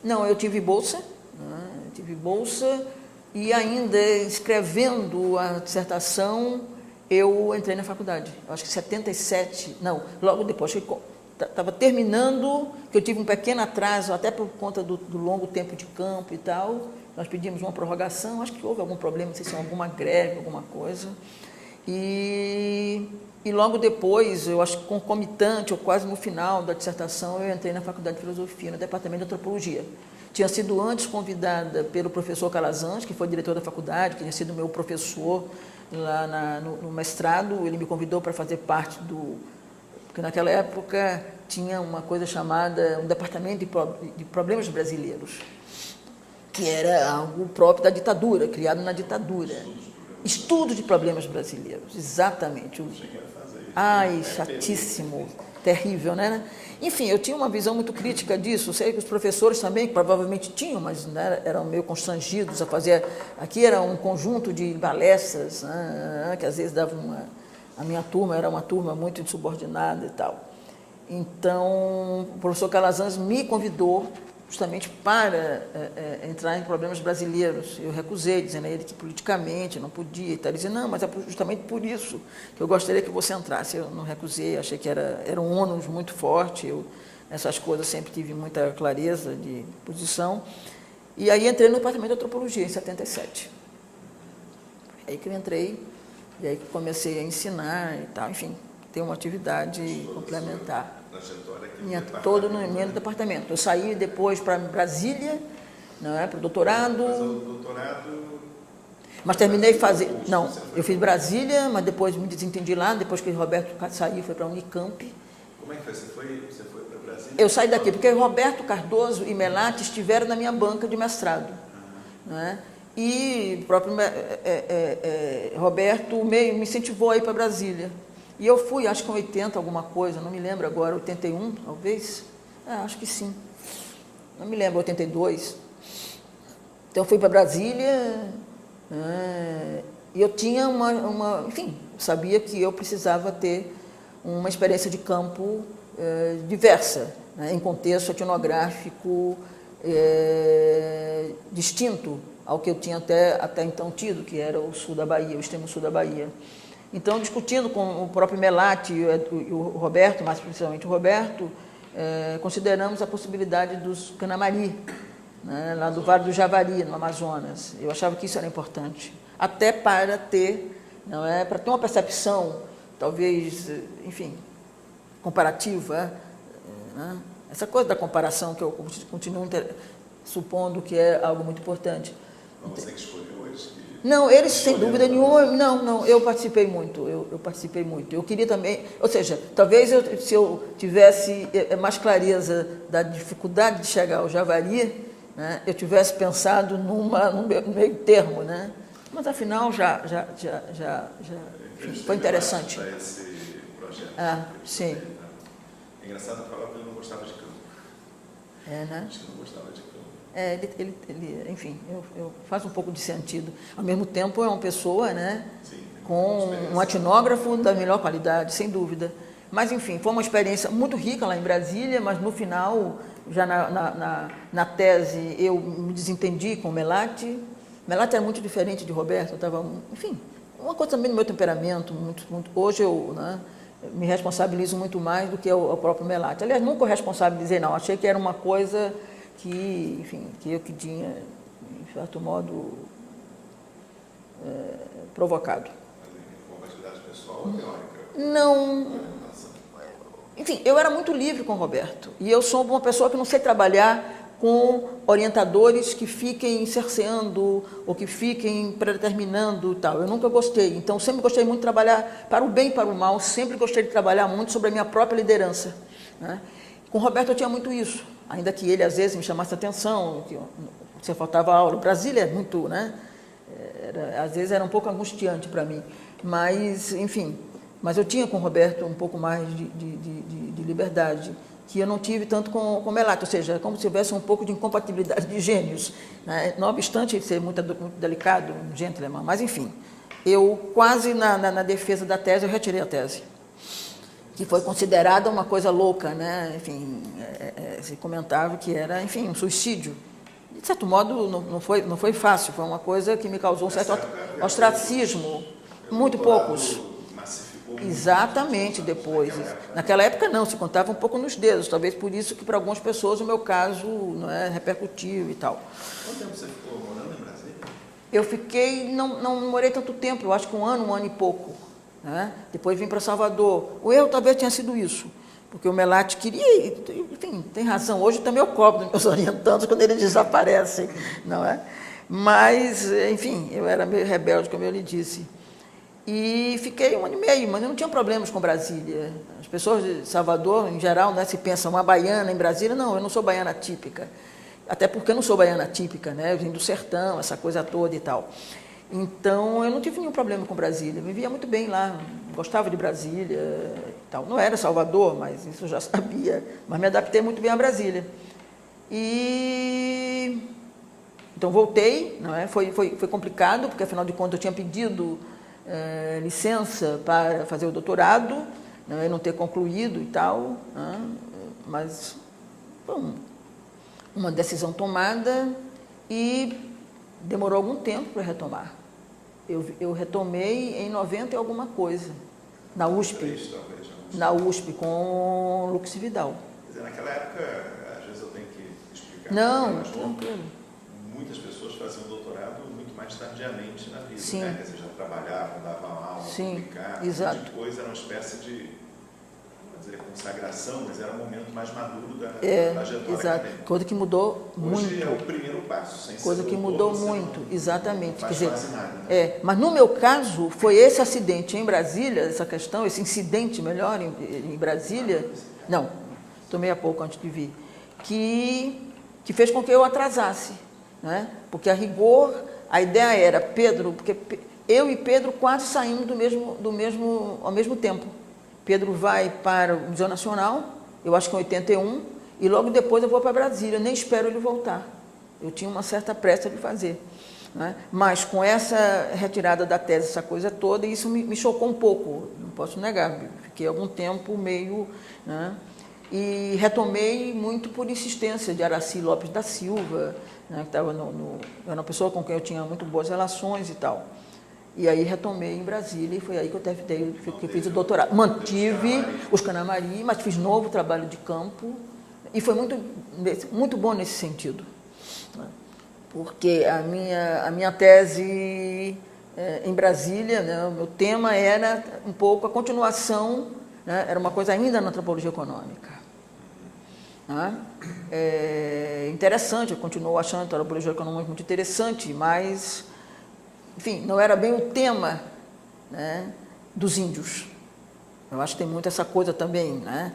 Não, eu tive bolsa, né? Tive bolsa e ainda escrevendo a dissertação, eu entrei na faculdade. Eu acho que 77, não, logo depois, estava terminando, que eu tive um pequeno atraso, até por conta do longo tempo de campo e tal. Nós pedimos uma prorrogação, acho que houve algum problema, não sei se alguma greve, alguma coisa. E logo depois, eu acho que concomitante, ou quase no final da dissertação, eu entrei na Faculdade de Filosofia, no Departamento de Antropologia. Tinha sido antes convidada pelo professor Calazans, que foi diretor da faculdade, que tinha sido meu professor lá no mestrado. Ele me convidou para fazer parte porque naquela época tinha uma coisa chamada um Departamento de Problemas Brasileiros, que era algo próprio da ditadura, criado na ditadura. Estudo de problemas brasileiros, exatamente. Ai, chatíssimo, terrível, né? Enfim, eu tinha uma visão muito crítica disso. Sei que os professores também, que provavelmente tinham, mas né, eram meio constrangidos a fazer. Aqui era um conjunto de palestras, né, que às vezes davam a minha turma era uma turma muito insubordinada e tal. Então, o professor Calazans me convidou justamente para entrar em problemas brasileiros. Eu recusei, dizendo a ele que politicamente não podia. Ele dizia, não, mas é justamente por isso que eu gostaria que você entrasse. Eu não recusei, achei que era um ônus muito forte. Essas coisas sempre tive muita clareza de posição. E aí entrei no Departamento de Antropologia, em 77. Aí que eu entrei, e aí que comecei a ensinar e tal, enfim, ter uma atividade complementar. Todo no mesmo departamento. Eu saí depois para Brasília, não é, para o doutorado. Mas o doutorado... Mas terminei de fazer... Não, eu fiz Brasília, mas depois me desentendi lá, depois que o Roberto saiu, foi para a Unicamp. Como é que foi? Você foi para Brasília? Eu saí daqui, porque Roberto Cardoso e Melati estiveram na minha banca de mestrado. Não é? E o próprio Roberto me incentivou a ir para Brasília. E eu fui, acho que em 80, alguma coisa, não me lembro agora, 81, talvez? Acho que sim. Não me lembro, 82. Então, eu fui para Brasília, e eu tinha enfim, sabia que eu precisava ter uma experiência de campo diversa, né, em contexto etnográfico distinto ao que eu tinha até então tido, que era o sul da Bahia, o extremo sul da Bahia. Então, discutindo com o próprio Melati e o Roberto, mais precisamente o Roberto, consideramos a possibilidade dos Canamari, né, lá do Vale do Javari, no Amazonas. Eu achava que isso era importante, até para ter, para ter uma percepção, talvez, enfim, comparativa, né? Essa coisa da comparação que eu continuo supondo que é algo muito importante. Você que escolheu hoje? Não, eles, sem dúvida nenhuma, não, eu participei muito, eu participei muito. Eu queria também, ou seja, talvez se eu tivesse mais clareza da dificuldade de chegar ao Javari, né, eu tivesse pensado num meio termo, né? Mas afinal já foi interessante. Esse projeto. Sim. É engraçado falar que ele não gostava de campo. Né? Acho que não gostava de campo. Ele enfim, faz um pouco de sentido. Ao mesmo tempo, é uma pessoa, né, Sim, com um etnógrafo da melhor qualidade, sem dúvida. Mas, enfim, foi uma experiência muito rica lá em Brasília, mas no final, já na tese, eu me desentendi com o Melati. Melati era muito diferente de Roberto, enfim, uma coisa também do meu temperamento. Hoje eu me responsabilizo muito mais do que o próprio Melati. Aliás, nunca eu responsabilizei, não. Achei que era uma coisa que, enfim, que eu que tinha, de certo modo, provocado. Compatibilidade pessoal ou teórica? Não. Enfim, eu era muito livre com o Roberto. E eu sou uma pessoa que não sei trabalhar com orientadores que fiquem cerceando ou que fiquem predeterminando e tal. Eu nunca gostei. Então, sempre gostei muito de trabalhar para o bem e para o mal. Sempre gostei de trabalhar muito sobre a minha própria liderança, né? Com o Roberto eu tinha muito isso. Ainda que ele, às vezes, me chamasse a atenção, que você faltava aula. O Brasília é muito, né? Às vezes era um pouco angustiante para mim. Mas, enfim, mas eu tinha com o Roberto um pouco mais de liberdade, que eu não tive tanto com o Melati, ou seja, como se tivesse um pouco de incompatibilidade de gênios, né? Não obstante ele ser muito delicado, um gentleman, mas enfim, eu quase na defesa da tese, eu retirei a tese, que foi considerada uma coisa louca, né? Enfim, se comentava que era, enfim, um suicídio. De certo modo, não foi fácil, foi uma coisa que me causou um certo ostracismo. Muito poucos. Exatamente, depois. Naquela época não, se contava um pouco nos dedos, talvez por isso que para algumas pessoas o meu caso não repercutiu e tal. Quanto tempo você ficou morando em Brasília? Eu fiquei, não morei tanto tempo, eu acho que um ano e pouco. Né? Depois vim para Salvador. O erro talvez tenha sido isso, porque o Melati queria, enfim, tem razão, hoje também eu cobro dos meus orientandos quando eles desaparecem, não é? Mas, enfim, eu era meio rebelde, como eu lhe disse. E fiquei 1 ano e meio, mas eu não tinha problemas com Brasília. As pessoas de Salvador, em geral, né, se pensam uma baiana em Brasília. Não, eu não sou baiana típica. Até porque eu não sou baiana típica, né? Eu vim do sertão, essa coisa toda e tal. Então, eu não tive nenhum problema com Brasília. Eu vivia muito bem lá, gostava de Brasília e tal. Não era Salvador, mas isso eu já sabia. Mas me adaptei muito bem a Brasília. Então, voltei, não é? Foi complicado, porque, afinal de contas, eu tinha pedido licença para fazer o doutorado, né, não ter concluído e tal, né, mas foi uma decisão tomada e demorou algum tempo para retomar. Eu retomei em 90 e alguma coisa, na USP, com Lux Vidal. Quer dizer, naquela época, às vezes eu tenho que explicar. Não, tranquilo. Muitas pessoas faziam doutorado muito mais tardiamente na vida, Sim. né? Quer dizer, já trabalhavam, davam aula, sim, publicavam, exato. depois era uma espécie de, não vou dizer consagração, mas era um momento mais maduro da trajetória exato. acadêmica. Coisa que mudou Hoje muito. é o primeiro passo, sem Coisa ser que doutor, mudou você muito, não exatamente. faz Quer dizer, quase nada, né? mas no meu caso, foi esse acidente em Brasília, essa questão, esse incidente, melhor, em Brasília, não, tomei há pouco antes de vir, que fez com que eu atrasasse, né? Porque a rigor, a ideia era Pedro, porque eu e Pedro quase saímos ao mesmo tempo. Pedro vai para o Museu Nacional, eu acho que em 81, e logo depois eu vou para Brasília, nem espero ele voltar. Eu tinha uma certa pressa de fazer. Né? Mas com essa retirada da tese, essa coisa toda, isso me chocou um pouco, não posso negar. Fiquei algum tempo meio... Né? E retomei muito por insistência de Araci Lopes da Silva, né? Que era uma pessoa com quem eu tinha muito boas relações e tal. E aí retomei em Brasília e foi aí que eu fiz o doutorado. Mantive os Canamari, mas fiz novo trabalho de campo e foi muito bom nesse sentido. Porque a minha tese em Brasília, né, o meu tema era um pouco a continuação, né, era uma coisa ainda na antropologia econômica. Né? Interessante, eu continuo achando a antropologia econômica muito interessante, mas... Enfim, não era bem o tema, né, dos índios. Eu acho que tem muito essa coisa também, né,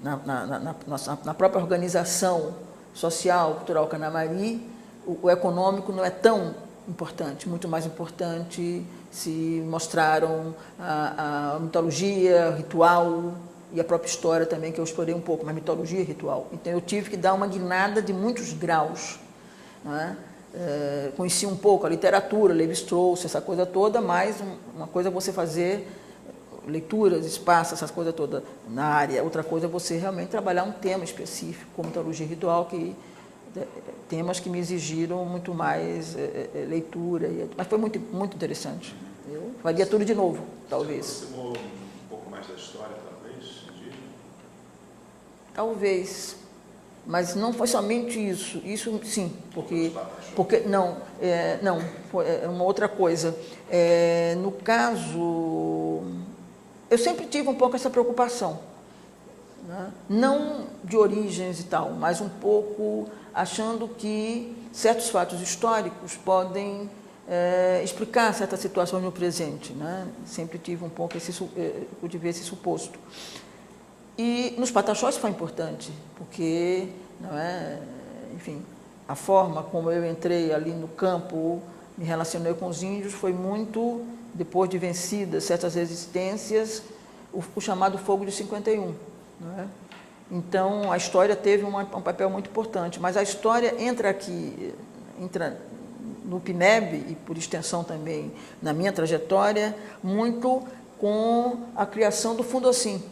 na própria organização social, cultural Canamari, o econômico não é tão importante, muito mais importante se mostraram a mitologia, o ritual e a própria história também, que eu explorei um pouco, mas mitologia e ritual. Então eu tive que dar uma guinada de muitos graus, né? Conheci um pouco a literatura, Lévi-Strauss, essa coisa toda, mas uma coisa é você fazer leituras, espaços, essas coisas todas na área, outra coisa é você realmente trabalhar um tema específico, como mitologia ritual, temas que me exigiram muito mais leitura, mas foi muito, muito interessante. Eu faria tudo de novo, talvez. Você aproximou um pouco mais da história, talvez? Talvez. Mas não foi somente isso sim, porque não, é uma outra coisa. No caso, eu sempre tive um pouco essa preocupação, né? Não de origens e tal, mas um pouco achando que certos fatos históricos podem explicar certas situações no presente, né? Sempre tive um pouco esse suposto. E nos Pataxós foi importante, porque, não é, enfim, a forma como eu entrei ali no campo, me relacionei com os índios, foi muito, depois de vencidas certas resistências, o chamado Fogo de 51. Não é? Então, a história teve um papel muito importante, mas a história entra no PNEB, e por extensão também na minha trajetória, muito com a criação do Fundocim,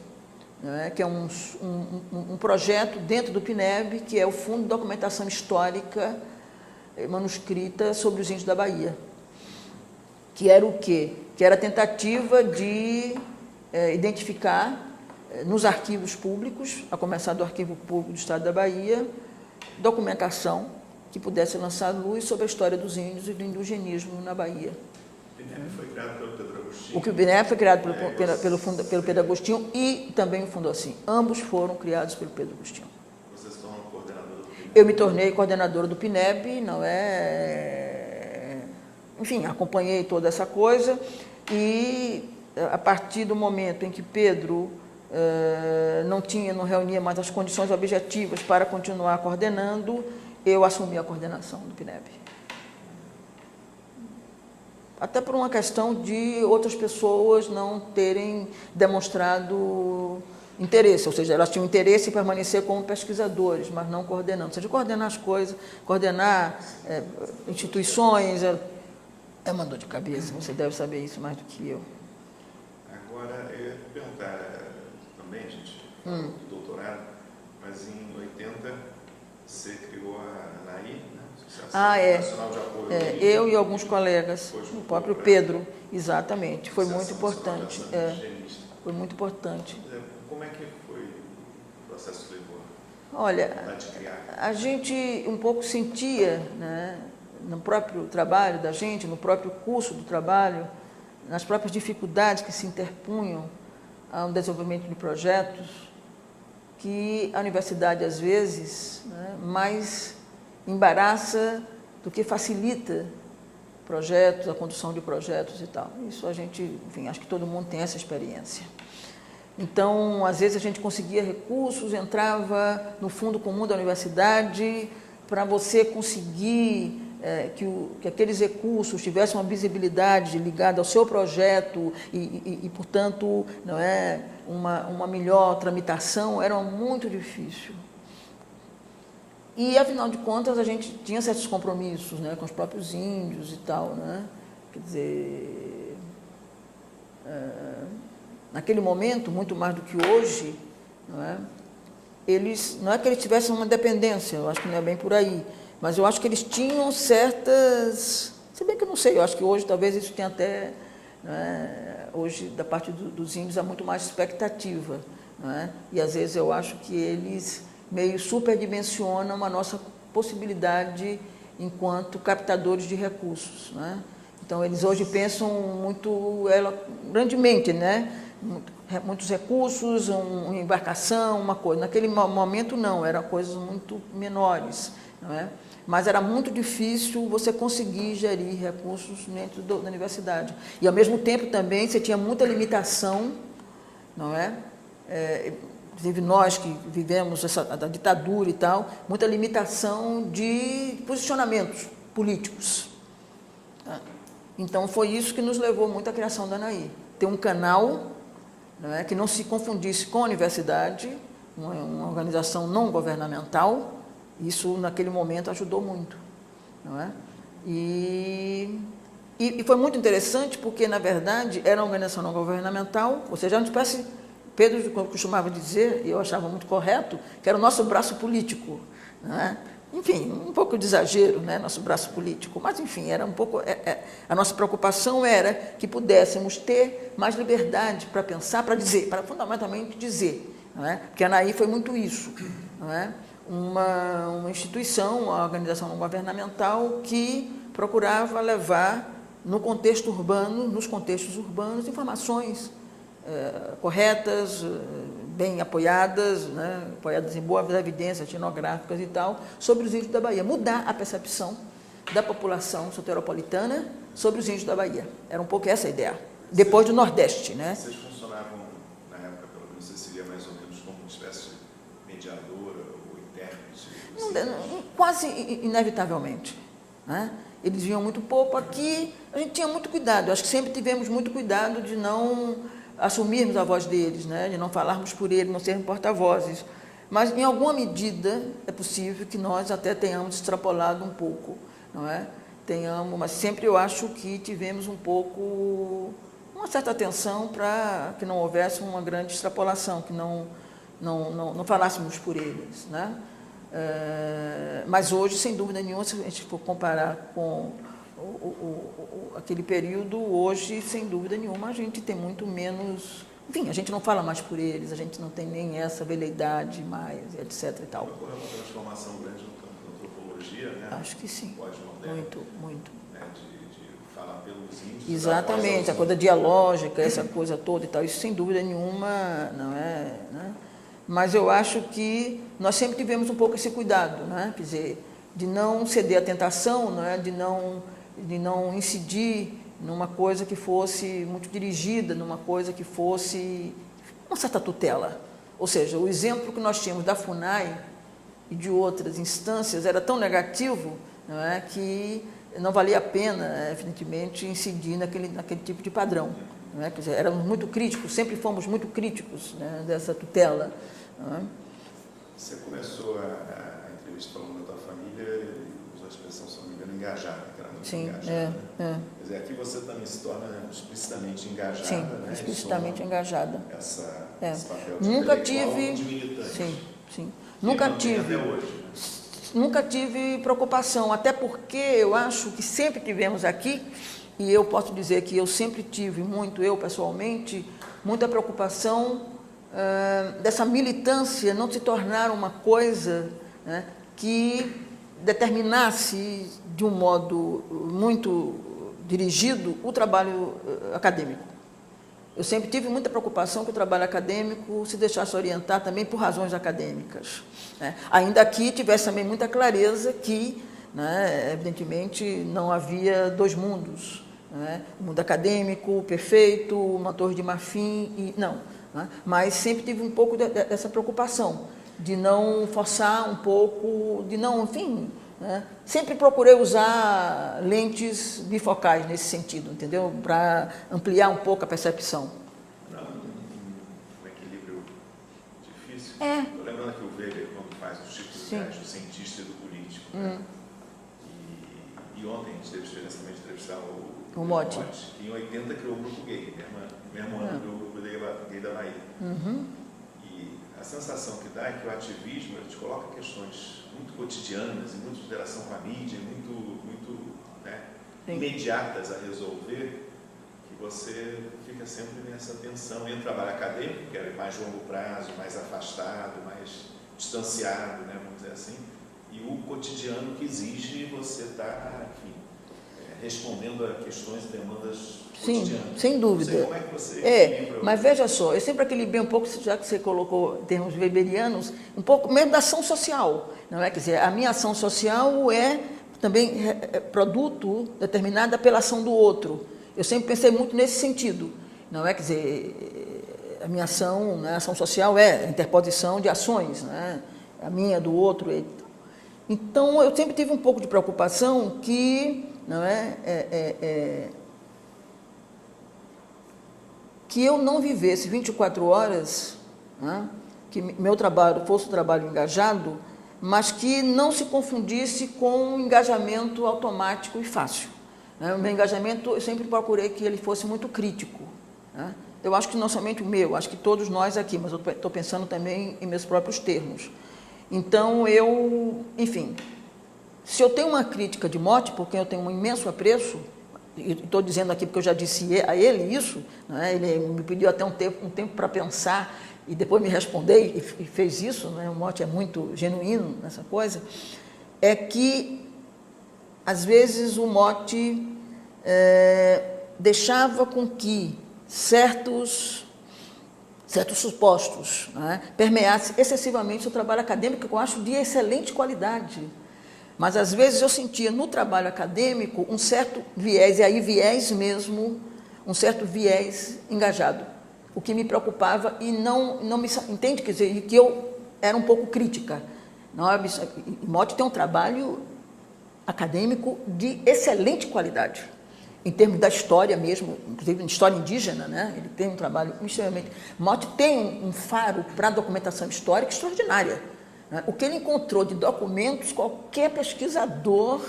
né, que é um projeto dentro do PNEB, que é o Fundo de Documentação Histórica Manuscrita sobre os Índios da Bahia. Que era o quê? Que era a tentativa de identificar nos arquivos públicos, a começar do Arquivo Público do Estado da Bahia, documentação que pudesse lançar luz sobre a história dos índios e do indigenismo na Bahia. O PNEB foi criado pelo Pedro Agostinho. O PNEB foi criado pelo Pedro Agostinho e também o Fundocim. Ambos foram criados pelo Pedro Agostinho. Você se tornou coordenadora do PNEB? Eu me tornei coordenadora do PNEB, não é... Enfim, acompanhei toda essa coisa e a partir do momento em que Pedro não reunia mais as condições objetivas para continuar coordenando, eu assumi a coordenação do PNEB. Até por uma questão de outras pessoas não terem demonstrado interesse, ou seja, elas tinham interesse em permanecer como pesquisadores, mas não coordenando. Ou seja, coordenar as coisas, coordenar instituições, é uma dor de cabeça, você deve saber isso mais do que eu. Agora, eu ia perguntar também, gente, do doutorado, mas em 80 você criou a ANAI, né? Associação Nacional de Apoio. Eu e alguns colegas, o próprio Pedro, exatamente, foi muito importante. Foi muito importante. Como é que foi o processo que levou? Olha, a gente um pouco sentia, né, no próprio trabalho da gente, no próprio curso do trabalho, nas próprias dificuldades que se interpunham ao desenvolvimento de projetos, que a universidade, às vezes, né, mais embaraça do que facilita projetos, a condução de projetos e tal. Isso a gente, enfim, acho que todo mundo tem essa experiência. Então, às vezes a gente conseguia recursos, entrava no fundo comum da universidade para você conseguir que aqueles recursos tivessem uma visibilidade ligada ao seu projeto e portanto, não é, uma melhor tramitação, era muito difícil. E, afinal de contas, a gente tinha certos compromissos, né, com os próprios índios e tal, né? Quer dizer, naquele momento, muito mais do que hoje, não é que eles tivessem uma dependência, eu acho que não é bem por aí, mas eu acho que eles tinham certas... Se bem que eu não sei, eu acho que hoje talvez isso tenha até... Não é, hoje, da parte dos índios, há muito mais expectativa, não é? E, às vezes, eu acho que eles meio superdimensionam a nossa possibilidade enquanto captadores de recursos, não é? Então, eles hoje pensam muito grandemente, né? Muitos recursos, uma embarcação, uma coisa. Naquele momento, não, eram coisas muito menores, não é? Mas era muito difícil você conseguir gerir recursos dentro da universidade. E, ao mesmo tempo, também, você tinha muita limitação, não é? Inclusive nós que vivemos da ditadura e tal, muita limitação de posicionamentos políticos. Então, foi isso que nos levou muito à criação da ANAI. Ter um canal, não é, que não se confundisse com a universidade, uma organização não governamental. Isso, naquele momento, ajudou muito, não é? E foi muito interessante porque, na verdade, era uma organização não governamental, ou seja, uma espécie, Pedro costumava dizer, e eu achava muito correto, que era o nosso braço político, não é? Enfim, um pouco de exagero, né, nosso braço político, mas, enfim, era um pouco... a nossa preocupação era que pudéssemos ter mais liberdade para pensar, para dizer, para fundamentalmente dizer, não é? Porque a ANAI foi muito isso, não é? Uma instituição, uma organização não governamental que procurava levar no contexto urbano, nos contextos urbanos, informações corretas, bem apoiadas, né, apoiadas em boas evidências etnográficas e tal, sobre os índios da Bahia. Mudar a percepção da população soteropolitana sobre os índios da Bahia. Era um pouco essa a ideia. Depois do Nordeste, né? Vocês funcionavam, na época, pelo menos, você seria mais ou menos como uma espécie de mediadora ou intérprete? Quase inevitavelmente, né? Eles vinham muito pouco. Aqui a gente tinha muito cuidado, acho que sempre tivemos muito cuidado de não assumirmos a voz deles, né? De não falarmos por eles, não sermos porta-vozes. Mas, em alguma medida, é possível que nós até tenhamos extrapolado um pouco, não é? tenhamos, mas sempre eu acho que tivemos uma certa atenção para que não houvesse uma grande extrapolação, que não falássemos por eles, né? Mas hoje, sem dúvida nenhuma, se a gente for comparar com aquele período, hoje, sem dúvida nenhuma, a gente tem muito menos... Enfim, a gente não fala mais por eles, a gente não tem nem essa veleidade mais, etc. e tal. Ocorreu uma transformação grande no campo da antropologia, né? Acho que sim. Pós-moderno. Muito. Né? De falar pelos índios. Exatamente, a coisa dialógica, essa coisa toda e tal, isso sem dúvida nenhuma não é... Né? Mas eu acho que nós sempre tivemos um pouco esse cuidado, né? Quer dizer, de não ceder à tentação, não é? De não incidir numa coisa que fosse muito dirigida, numa coisa que fosse uma certa tutela. Ou seja, o exemplo que nós tínhamos da FUNAI e de outras instâncias era tão negativo, não é? Que não valia a pena, evidentemente, incidir naquele tipo de padrão. Não é? Quer dizer, éramos muito críticos, sempre fomos muito críticos, né, dessa tutela. Não é? Você começou a entrevista falando da tua família e usou a expressão, se não me engano, engajada, que era muito engajada. Quer dizer, aqui você também se torna explicitamente engajada. Sim, né? explicitamente engajada. Esse papel de Nunca intelectual tive, de militante. Sim. Nunca tive. Até hoje, né? Nunca tive preocupação, até porque eu acho que sempre tivemos aqui, e eu posso dizer que eu sempre tive eu pessoalmente, muita preocupação dessa militância não se tornar uma coisa, né, que determinasse de um modo muito dirigido o trabalho acadêmico. Eu sempre tive muita preocupação que o trabalho acadêmico se deixasse orientar também por razões acadêmicas, né? Ainda que tivesse também muita clareza que, né, evidentemente, não havia dois mundos, né? O mundo acadêmico perfeito, uma torre de marfim, né? Mas sempre tive um pouco dessa preocupação, de não forçar um pouco, de não, enfim... né? Sempre procurei usar lentes bifocais nesse sentido, entendeu? Para ampliar um pouco a percepção. Não, um equilíbrio difícil. Estou lembrando que o Weber, quando faz os tipos do cientista e do político, né? E ontem a gente teve a experiência também de entrevistar o Motti, que em 80 criou o grupo gay, mesmo ano do grupo gay da Bahia. E a sensação que dá é que o ativismo ele te coloca questões muito cotidianas e muito de interação com a mídia, muito né, imediatas a resolver, que você fica sempre nessa tensão entre o trabalho acadêmico, que é mais de longo prazo, mais afastado, mais distanciado, né, vamos dizer assim, e o cotidiano que exige você estar, enfim, respondendo a questões e demandas cotidianas. Sim, sem dúvida. Não sei como é que você mas veja só, eu sempre equilibrei um pouco, já que você colocou termos weberianos, um pouco mesmo da ação social, não é? Quer dizer, a minha ação social é também produto determinada pela ação do outro. Eu sempre pensei muito nesse sentido, não é? Quer dizer, a minha ação, né, a ação social é a interposição de ações, né? A minha, do outro. Então, eu sempre tive um pouco de preocupação que, não que eu não vivesse 24 horas, né, que meu trabalho fosse um trabalho engajado, mas que não se confundisse com um engajamento automático e fácil. Né? O meu engajamento, eu sempre procurei que ele fosse muito crítico. Né? Eu acho que não somente o meu, acho que todos nós aqui, mas eu estou pensando também em meus próprios termos. Então, enfim, se eu tenho uma crítica de Motti, por quem eu tenho um imenso apreço, e estou dizendo aqui porque eu já disse a ele isso, né? Ele me pediu até um tempo para pensar e depois me responder e fez isso, né? O Motti é muito genuíno nessa coisa, é que às vezes o Motti deixava com que certos supostos, né, permeassem excessivamente o trabalho acadêmico, que eu acho de excelente qualidade. Mas, às vezes, eu sentia no trabalho acadêmico um certo viés, e aí viés mesmo, um certo viés engajado, o que me preocupava e não me entende, quer dizer, que eu era um pouco crítica. Motti tem um trabalho acadêmico de excelente qualidade, em termos da história mesmo, inclusive em história indígena, né? Ele tem um trabalho extremamente... Motti tem um faro para a documentação histórica extraordinária. O que ele encontrou de documentos, qualquer pesquisador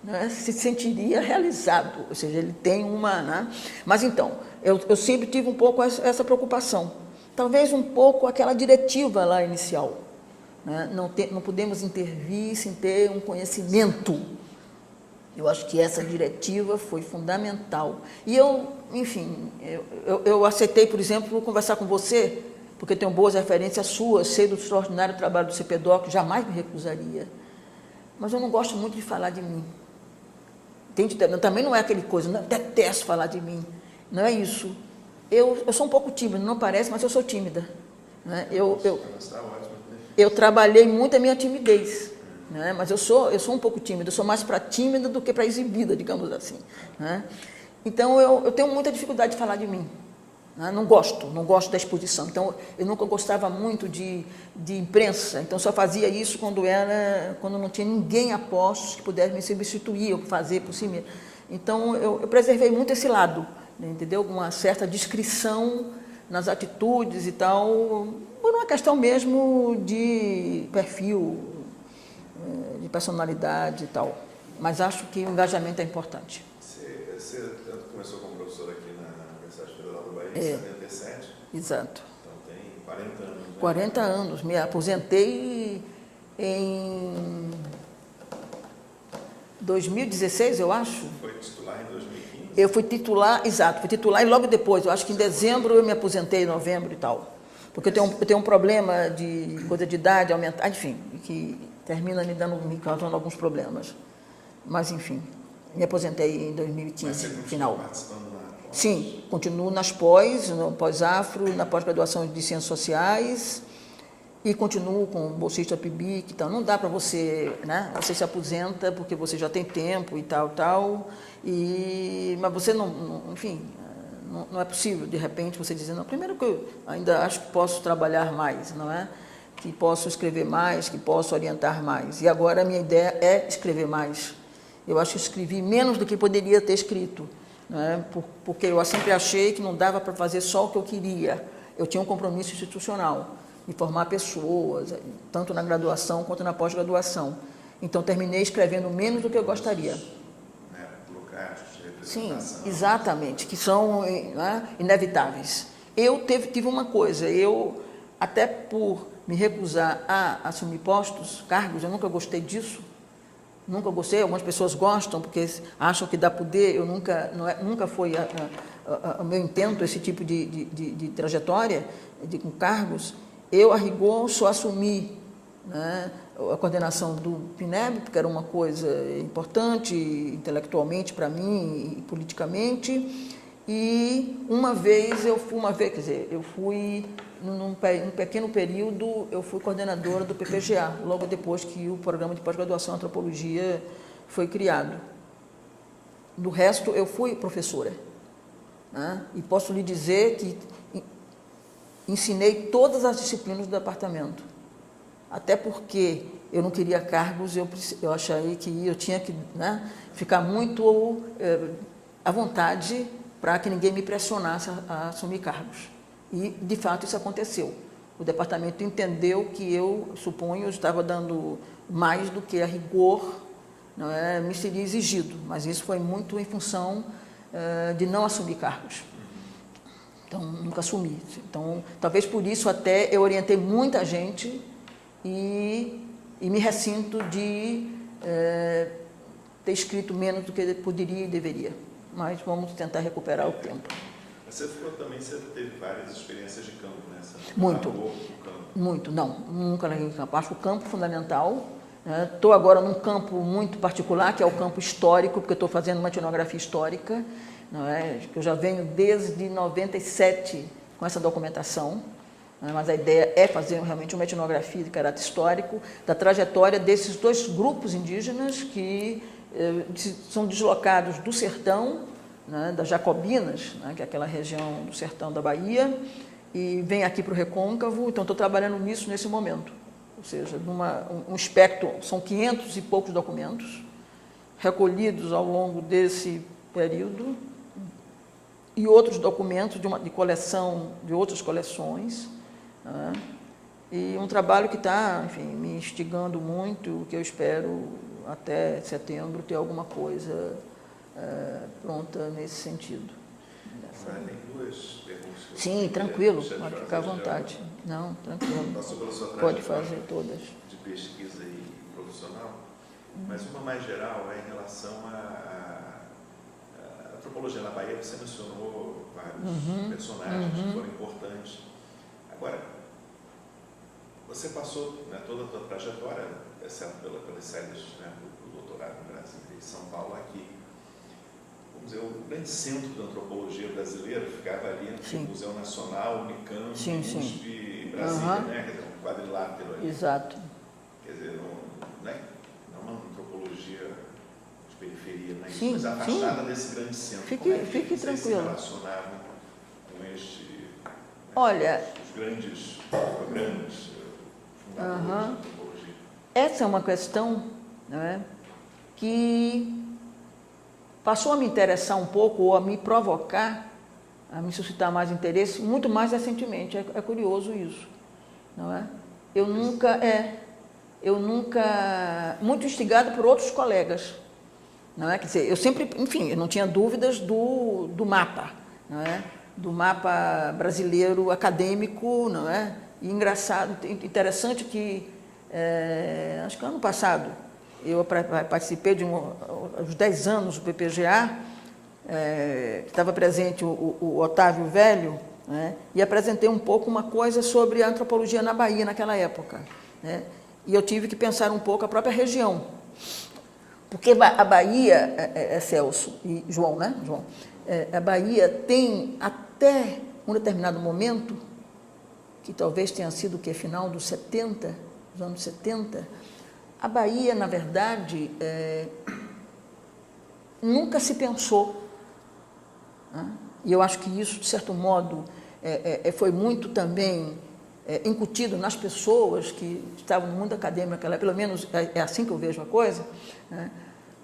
né, se sentiria realizado, ou seja, ele tem uma... Né? Mas então, eu sempre tive um pouco essa preocupação, talvez um pouco aquela diretiva lá inicial, né? Não podemos intervir sem ter um conhecimento. Eu acho que essa diretiva foi fundamental. E enfim, eu aceitei, por exemplo, conversar com você, porque tenho boas referências suas, sei do extraordinário trabalho do CPDOC, jamais me recusaria. Mas eu não gosto muito de falar de mim. Entende? Também não é aquele coisa, eu detesto falar de mim. Não é isso. Eu sou um pouco tímida, não parece, mas eu sou tímida. Né? Eu trabalhei muito a minha timidez, né? Mas eu sou um pouco tímida, eu sou mais para tímida do que para exibida, digamos assim. Né? Então, eu tenho muita dificuldade de falar de mim. Né? Não gosto da exposição. Então, eu nunca gostava muito de imprensa, então só fazia isso quando não tinha ninguém a postos que pudesse me substituir ou fazer por si mesmo. Então, eu preservei muito esse lado, né? Entendeu? Uma certa discrição nas atitudes e tal, por uma questão mesmo de perfil, de personalidade e tal. Mas acho que o engajamento é importante. Você começou como professor aqui na Universidade Federal do Bahia em 77? Exato. Então tem 40 anos. Né? 40 anos. Me aposentei em 2016, eu acho. Foi titular em 2015? Eu fui titular, exato, fui titular e logo depois, eu acho que em dezembro eu me aposentei, em novembro e tal. Porque eu tenho um problema de coisa de idade, aumentar, enfim, que termina me causando alguns problemas. Mas, enfim, me aposentei em 2015, Mas você final. Participando na pós? Sim, continuo nas pós, no pós-afro, na pós-graduação de Ciências Sociais e continuo com bolsista PIBIC. Então, não dá para você, né? Você se aposenta porque você já tem tempo e tal, mas você enfim, não é possível, de repente, você dizer, não, primeiro que eu ainda acho que posso trabalhar mais, não é? Que posso escrever mais, que posso orientar mais. E agora a minha ideia é escrever mais. Eu acho que escrevi menos do que poderia ter escrito, né? Porque eu sempre achei que não dava para fazer só o que eu queria. Eu tinha um compromisso institucional de formar pessoas, tanto na graduação quanto na pós-graduação. Então, terminei escrevendo menos do que eu gostaria. Sim, exatamente, que são, né, inevitáveis. Eu tive uma coisa, até por me recusar a assumir cargos, eu nunca gostei disso. Nunca gostei, algumas pessoas gostam porque acham que dá poder, nunca foi o meu intento esse tipo de trajetória com cargos. Eu, a rigor, só assumi, né, a coordenação do PINEB, porque era uma coisa importante intelectualmente para mim e politicamente, e eu fui, num pequeno período, eu fui coordenadora do PPGA, logo depois que o programa de pós-graduação em antropologia foi criado. Do resto, eu fui professora, né? E posso lhe dizer que ensinei todas as disciplinas do departamento, até porque eu não queria cargos, eu achei que eu tinha que, né, ficar muito à vontade para que ninguém me pressionasse a assumir cargos. E, de fato, isso aconteceu. O departamento entendeu que eu estava dando mais do que a rigor, não é, me seria exigido, mas isso foi muito em função de não assumir cargos. Então, nunca assumi. Então, talvez por isso até eu orientei muita gente e me ressinto de ter escrito menos do que poderia e deveria. Mas vamos tentar recuperar o tempo. Você teve várias experiências de campo, né? Muito, não, nunca larguei o campo. Acho o campo fundamental. Estou agora num campo muito particular, que é o campo histórico, porque estou fazendo uma etnografia histórica, não é? Eu já venho desde 97 com essa documentação, mas a ideia é fazer realmente uma etnografia de caráter histórico da trajetória desses dois grupos indígenas que são deslocados do sertão, né, das Jacobinas, né, que é aquela região do sertão da Bahia, e vem aqui para o Recôncavo. Então, estou trabalhando nisso nesse momento. Ou seja, um espectro, são 500 e poucos documentos recolhidos ao longo desse período e outros documentos de coleção, de outras coleções, né, e um trabalho que está, enfim, me instigando muito, que eu espero até setembro, ter alguma coisa pronta nesse sentido. Tem duas perguntas. Sim, tranquilo, pode ficar à vontade. Não, tranquilo. Passou pela sua Pode fazer todas. De pesquisa e profissional, mas uma mais geral é em relação à antropologia na Bahia. Você mencionou vários personagens que foram importantes. Agora, você passou, né, toda a sua trajetória, exceto pelas saídas, né, do doutorado no Brasil e em São Paulo, aqui. Vamos dizer, o grande centro da antropologia brasileira ficava ali no Museu Nacional, Unicamp, USP, Brasília, né? Quer dizer, um quadrilátero ali. Exato. Quer dizer, não é uma antropologia de periferia, né? Sim, mas afastada desse grande centro. Fique tranquilo. Se relacionavam com este, olha, os grandes programas fundadores da antropologia. Essa é uma questão, né, que passou a me interessar um pouco, ou a me provocar, a me suscitar mais interesse, muito mais recentemente. É curioso isso, não é? Eu nunca, muito instigado por outros colegas, não é? Quer dizer, eu sempre, enfim, eu não tinha dúvidas do mapa, não é? Do mapa brasileiro acadêmico, não é? E engraçado, interessante que, acho que ano passado, eu participei de uns 10 anos do PPGA, que estava presente o Otávio Velho, né, e apresentei um pouco uma coisa sobre a antropologia na Bahia naquela época, né, e eu tive que pensar um pouco a própria região, porque a Bahia, Celso e João, né, João, a Bahia tem até um determinado momento, que talvez tenha sido o que, final dos anos 70, a Bahia, na verdade, nunca se pensou, né? E eu acho que isso, de certo modo, foi muito também incutido nas pessoas que estavam no mundo acadêmico naquela época, pelo menos é assim que eu vejo a coisa, né?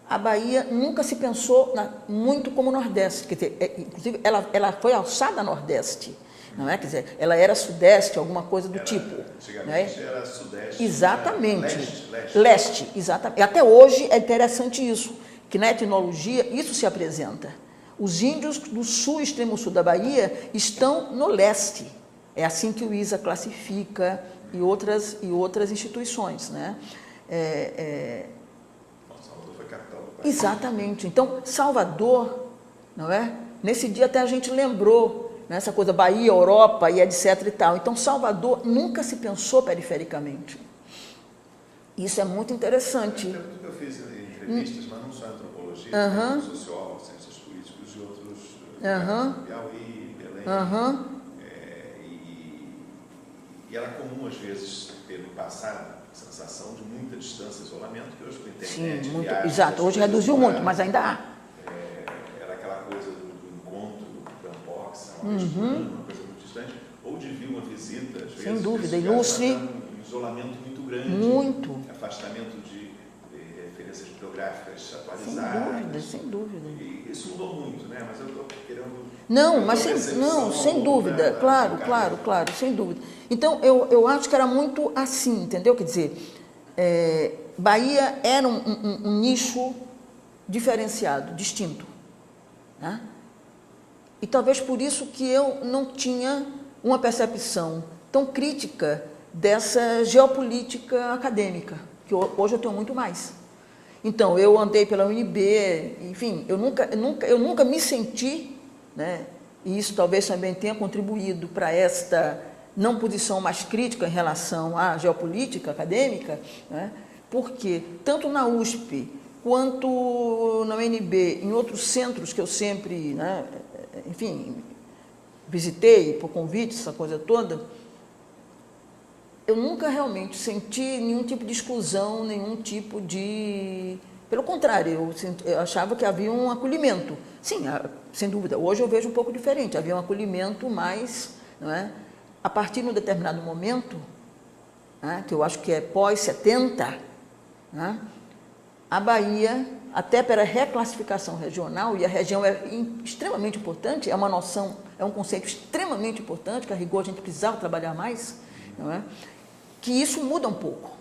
A Bahia nunca se pensou muito como Nordeste, quer dizer, inclusive ela foi alçada a Nordeste, não é? Quer dizer, ela era Sudeste, alguma coisa do tipo. Antigamente, né? Era Sudeste. Exatamente. Leste, exatamente. Até hoje é interessante isso, que na etnologia isso se apresenta. Os índios do sul, extremo sul da Bahia, estão no leste. É assim que o ISA classifica e outras instituições, né? Salvador foi capital do país. Exatamente. Então, Salvador, não é? Nesse dia até a gente lembrou nessa coisa Bahia, Europa e etc. e tal. Então, Salvador nunca se pensou perifericamente. Isso é muito interessante. Eu fiz entrevistas, mas não só em antropologia, sociólogos, ciências políticas e outros, Piauí, Belém. E era comum, às vezes, ter no passado a sensação de muita distância e isolamento, que hoje com a internet, sim, muito, viagens, exato, hoje reduziu muito, mas ainda há. Era aquela coisa do encontro, do Campox, uma vez por ano, uma coisa muito distante, ou de vir uma visita, às vezes. Sem dúvida, ilustre. Um isolamento muito grande. Muito. Afastamento de referências bibliográficas atualizadas. Sem dúvida. E isso mudou muito, né? Mas eu estou querendo... Não, mas sem dúvida, claro, sem dúvida. Então, eu acho que era muito assim, entendeu? Quer dizer, Bahia era um nicho diferenciado, distinto, né? E talvez por isso que eu não tinha uma percepção tão crítica dessa geopolítica acadêmica, que hoje eu tenho muito mais. Então, eu andei pela UNB, enfim, eu nunca me senti, né, e isso talvez também tenha contribuído para esta não posição mais crítica em relação à geopolítica acadêmica, né, porque tanto na USP quanto na UNB, em outros centros que eu sempre, né, enfim, visitei por convite, essa coisa toda, eu nunca realmente senti nenhum tipo de exclusão, nenhum tipo de... Pelo contrário, eu achava que havia um acolhimento. Sim, sem dúvida. Hoje eu vejo um pouco diferente. Havia um acolhimento mais... Não é? A partir de um determinado momento, né, que eu acho que é pós-70, né, a Bahia, até pela reclassificação regional, e a região é extremamente importante, é uma noção, é um conceito extremamente importante, que a rigor a gente precisava trabalhar mais, não é? Que isso muda um pouco,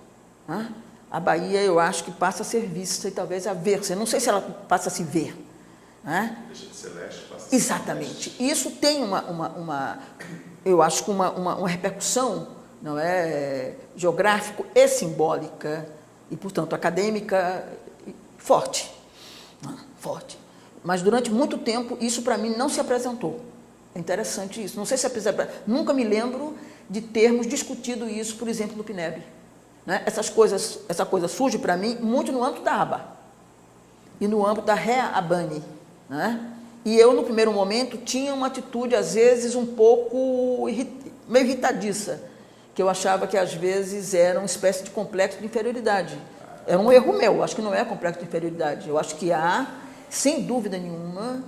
né? a Bahia, eu acho que passa a ser vista e talvez a ver-se. Eu não sei se ela passa a se ver. Né? Deixa de ser leste, passa a ser Exatamente. Isso tem eu acho que uma repercussão, não é, geográfico e simbólica e, portanto, acadêmica forte. Forte. Mas durante muito tempo isso para mim não se apresentou. É interessante isso. Não sei se nunca me lembro de termos discutido isso, por exemplo, no PNEB. Né? Essa coisa surge para mim muito no âmbito da aba e no âmbito da Rea-Abane. Né? E eu, no primeiro momento, tinha uma atitude, às vezes, um pouco meio irritadiça, que eu achava que, às vezes, era uma espécie de complexo de inferioridade. Era um erro meu, acho que não é complexo de inferioridade. Eu acho que há, sem dúvida nenhuma,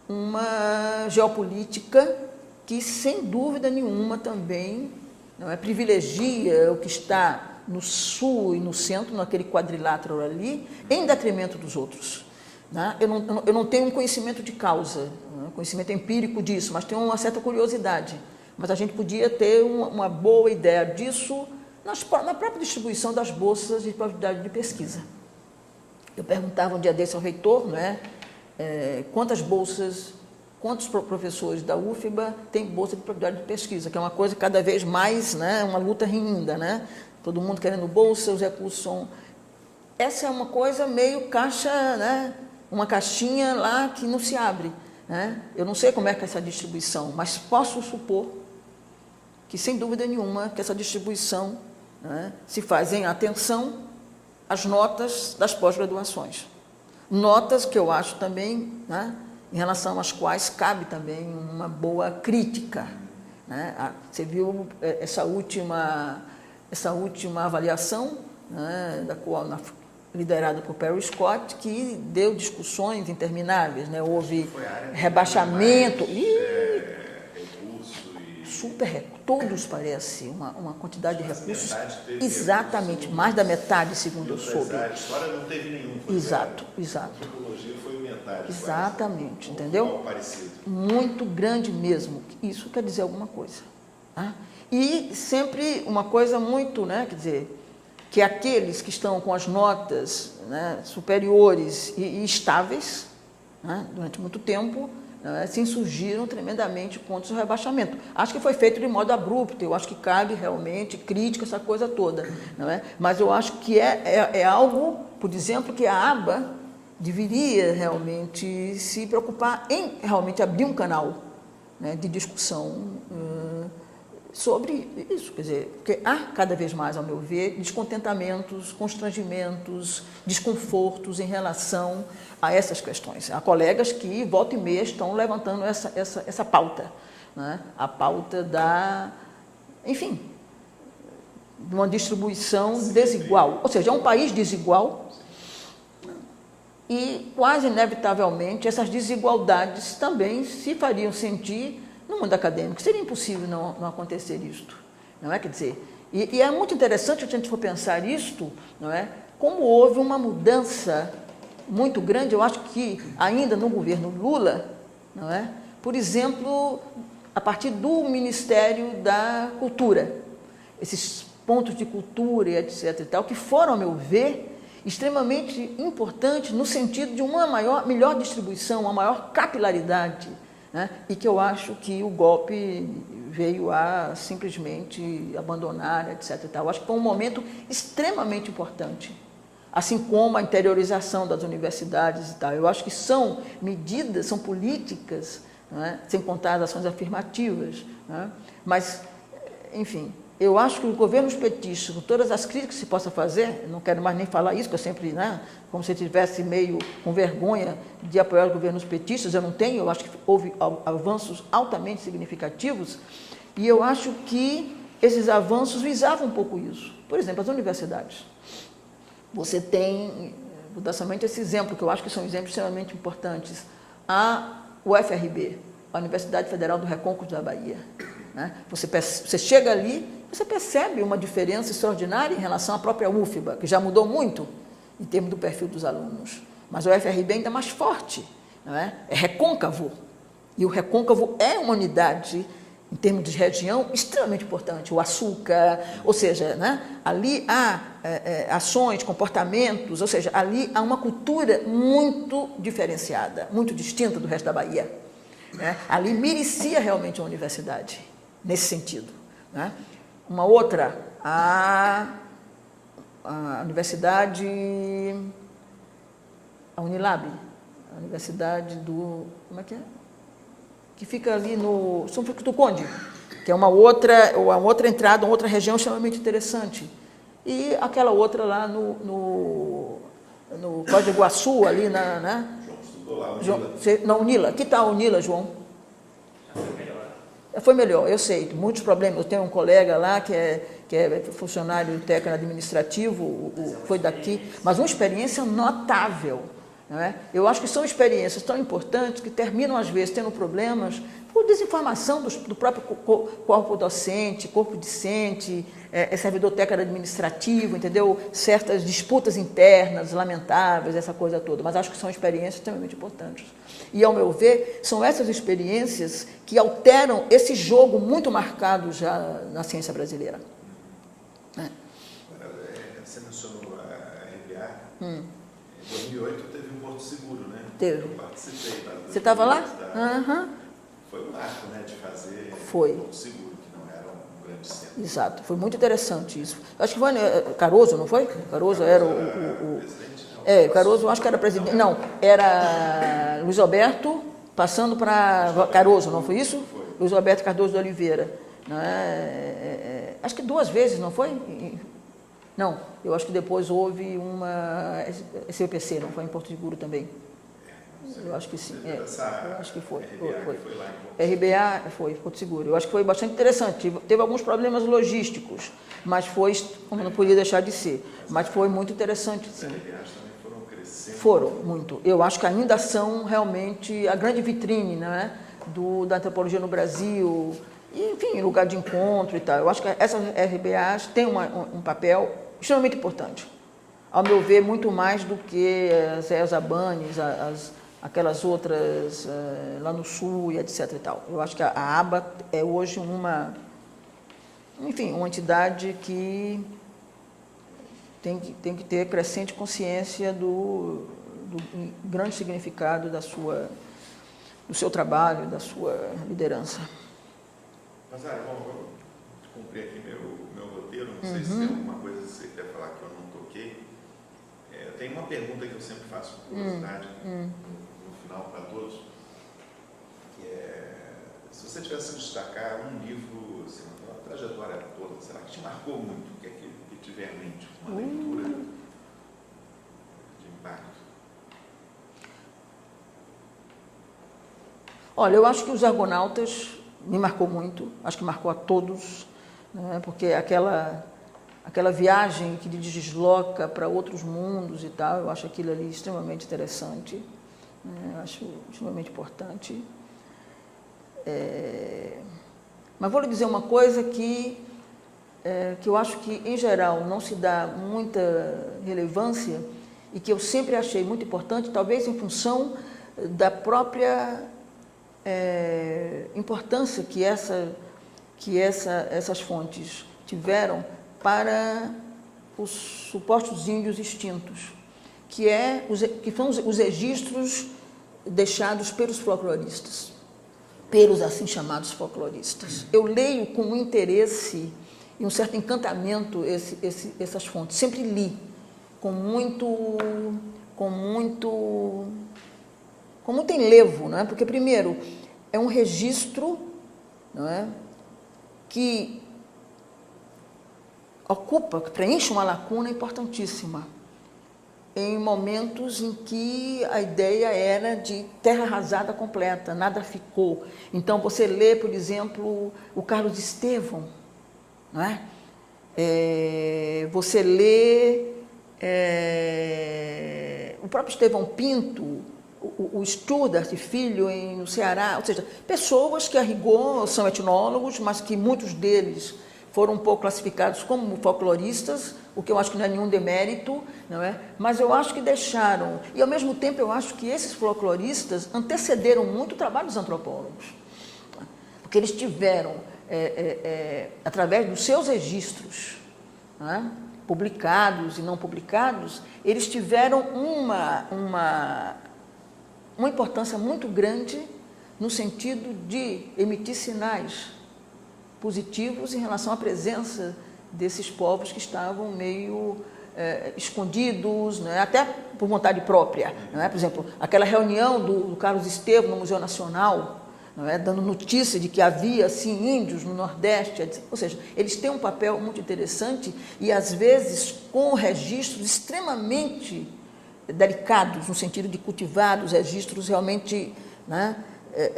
uma geopolítica que, sem dúvida nenhuma, também não é, privilegia o que está no sul e no centro, naquele quadrilátero ali, em detrimento dos outros. Né? Eu não tenho um conhecimento de causa, conhecimento empírico disso, mas tenho uma certa curiosidade. Mas a gente podia ter uma boa ideia disso na própria distribuição das bolsas de probabilidade de pesquisa. Eu perguntava um dia desse ao reitor, não é, quantos professores da UFBA têm bolsa de probabilidade de pesquisa, que é uma coisa cada vez mais, né, uma luta renhida, né? Todo mundo querendo bolsa, os recursos são... Essa é uma coisa meio caixa, né? Uma caixinha lá que não se abre. Né? Eu não sei como é que é essa distribuição, mas posso supor que, sem dúvida nenhuma, que essa distribuição, né, se faz em atenção às notas das pós-graduações. Notas que eu acho também, né, em relação às quais cabe também uma boa crítica. Né? Você viu essa última avaliação, né, liderada por Perry Scott, que deu discussões intermináveis, né? Houve rebaixamento, todos parece uma quantidade de recursos, exatamente, mais da metade, segundo eu soube. A história não teve nenhum. Exato. A antropologia foi metade. Exatamente, entendeu? Parecido. Muito grande mesmo. Isso quer dizer alguma coisa. Tá? E sempre uma coisa muito, né, quer dizer, que aqueles que estão com as notas, né, superiores e estáveis, né, durante muito tempo, né, se insurgiram tremendamente contra o rebaixamento. Acho que foi feito de modo abrupto, eu acho que cabe realmente crítica, essa coisa toda. Não é? Mas eu acho que é algo, por exemplo, que a aba deveria realmente se preocupar em realmente abrir um canal, né, de discussão sobre isso, quer dizer, porque há cada vez mais, ao meu ver, descontentamentos, constrangimentos, desconfortos em relação a essas questões. Há colegas que, volta e meia, estão levantando essa pauta, né? A pauta da, enfim, de uma distribuição desigual, ou seja, é um país desigual e, quase inevitavelmente, essas desigualdades também se fariam sentir no mundo acadêmico. Seria impossível não acontecer isto, não é? Quer dizer, e é muito interessante, se a gente for pensar isto, não é? Como houve uma mudança muito grande, eu acho que ainda no governo Lula, não é? Por exemplo, a partir do Ministério da Cultura, esses pontos de cultura e etc. e tal, que foram, ao meu ver, extremamente importantes no sentido de uma melhor distribuição, uma maior capilaridade, né? E que eu acho que o golpe veio a simplesmente abandonar, etc. e tal. Eu acho que foi um momento extremamente importante, assim como a interiorização das universidades e tal. Eu acho que são medidas, são políticas, né? Sem contar as ações afirmativas, né? Mas, enfim, eu acho que os governos petistas, com todas as críticas que se possa fazer, não quero mais nem falar isso, que eu sempre, né, como se eu estivesse meio com vergonha de apoiar os governos petistas, eu não tenho, eu acho que houve avanços altamente significativos, e eu acho que esses avanços visavam um pouco isso. Por exemplo, as universidades. Você tem, vou dar somente esse exemplo, que eu acho que são exemplos extremamente importantes. A UFRB, a Universidade Federal do Recôncavo da Bahia. Né? Você chega ali, você percebe uma diferença extraordinária em relação à própria UFBA, que já mudou muito em termos do perfil dos alunos. Mas o UFRB é ainda mais forte, não é? É recôncavo. E o recôncavo é uma unidade em termos de região, extremamente importante. O açúcar, ou seja, né, ali há ações, comportamentos, ou seja, ali há uma cultura muito diferenciada, muito distinta do resto da Bahia. Né? Ali merecia realmente uma universidade, nesse sentido. Né? Uma outra, a universidade, a Unilab, a universidade do, como é? Que fica ali no São Francisco do Conde, que é uma outra entrada, uma outra região extremamente interessante. E aquela outra lá no Foz do Iguaçu, ali na na Unila. Que tal a Unila, João? Foi melhor, eu sei, muitos problemas. Eu tenho um colega lá que é funcionário técnico administrativo, foi daqui, mas uma experiência notável. Não é? Eu acho que são experiências tão importantes que terminam, às vezes, tendo problemas por desinformação do próprio corpo docente, corpo discente, servidor técnico administrativo, entendeu? Certas disputas internas, lamentáveis, essa coisa toda. Mas acho que são experiências extremamente importantes. E, ao meu ver, são essas experiências que alteram esse jogo muito marcado já na ciência brasileira. Você mencionou a RBA. Em 2008 teve um Porto Seguro, né? Teve. Eu participei. Você estava lá? Foi um marco, né, de fazer Porto Seguro, que não era um grande centro. Exato, foi muito interessante isso. Acho que foi Caroso, não foi? Caroso era o presidente, não. Caroso, acho que era presidente. Não, era Luiz Alberto, passando para Caroso, não foi isso? Foi. Luiz Alberto Cardoso de Oliveira. Não acho que 2 vezes, não foi? Não, eu acho que depois houve uma SPPC, não foi em Porto Seguro também? Eu acho que sim, eu acho que foi. RBA foi Porto Seguro. Eu acho que foi bastante interessante. Teve alguns problemas logísticos, mas foi, como não podia deixar de ser, mas foi muito interessante, sim. As RBAs também foram crescendo. Foram, muito. Eu acho que ainda são realmente a grande vitrine, né, da antropologia no Brasil, e, enfim, lugar de encontro e tal. Eu acho que essas RBAs têm um papel extremamente importante. Ao meu ver, muito mais do que as ESABANES, aquelas outras lá no Sul e etc. e tal. Eu acho que a ABA é hoje uma entidade que tem que ter crescente consciência do grande significado do seu trabalho, da sua liderança. Mas, vamos cumprir aqui meu roteiro. Não sei se tem alguma coisa que você quer falar que eu não toquei. Tem uma pergunta que eu sempre faço com curiosidade, no final para todos, que se você tivesse que destacar um livro, assim, uma trajetória toda, sei lá, que te marcou muito, o que é que tiver em mente, uma leitura de impacto? Olha, eu acho que Os Argonautas me marcou muito, acho que marcou a todos, né, porque aquela viagem que desloca para outros mundos e tal, eu acho aquilo ali extremamente interessante, né, eu acho extremamente importante. Mas vou lhe dizer uma coisa que eu acho que, em geral, não se dá muita relevância e que eu sempre achei muito importante, talvez em função da própria importância que essas fontes tiveram para os supostos índios extintos, que são os registros deixados pelos folcloristas, pelos assim chamados folcloristas. Eu leio com interesse e um certo encantamento essas fontes, sempre li com muito enlevo, não é? Porque, primeiro, é um registro, não é, que preenche uma lacuna importantíssima em momentos em que a ideia era de terra arrasada completa, nada ficou. Então, você lê, por exemplo, o Carlos Estevão, não é? Você lê o próprio Estevão Pinto, o Studart Filho no Ceará, ou seja, pessoas que a rigor são etnólogos, mas que muitos deles foram um pouco classificados como folcloristas, o que eu acho que não é nenhum demérito, não é? Mas eu acho que deixaram, e ao mesmo tempo eu acho que esses folcloristas antecederam muito o trabalho dos antropólogos. que eles tiveram, através dos seus registros, né, publicados e não publicados, eles tiveram uma importância muito grande no sentido de emitir sinais positivos em relação à presença desses povos que estavam meio escondidos, né, até por vontade própria. Né? Por exemplo, aquela reunião do Carlos Estevam no Museu Nacional, não é, dando notícia de que havia, assim, índios no Nordeste, ou seja, eles têm um papel muito interessante e, às vezes, com registros extremamente delicados, no sentido de cultivados, registros realmente, né,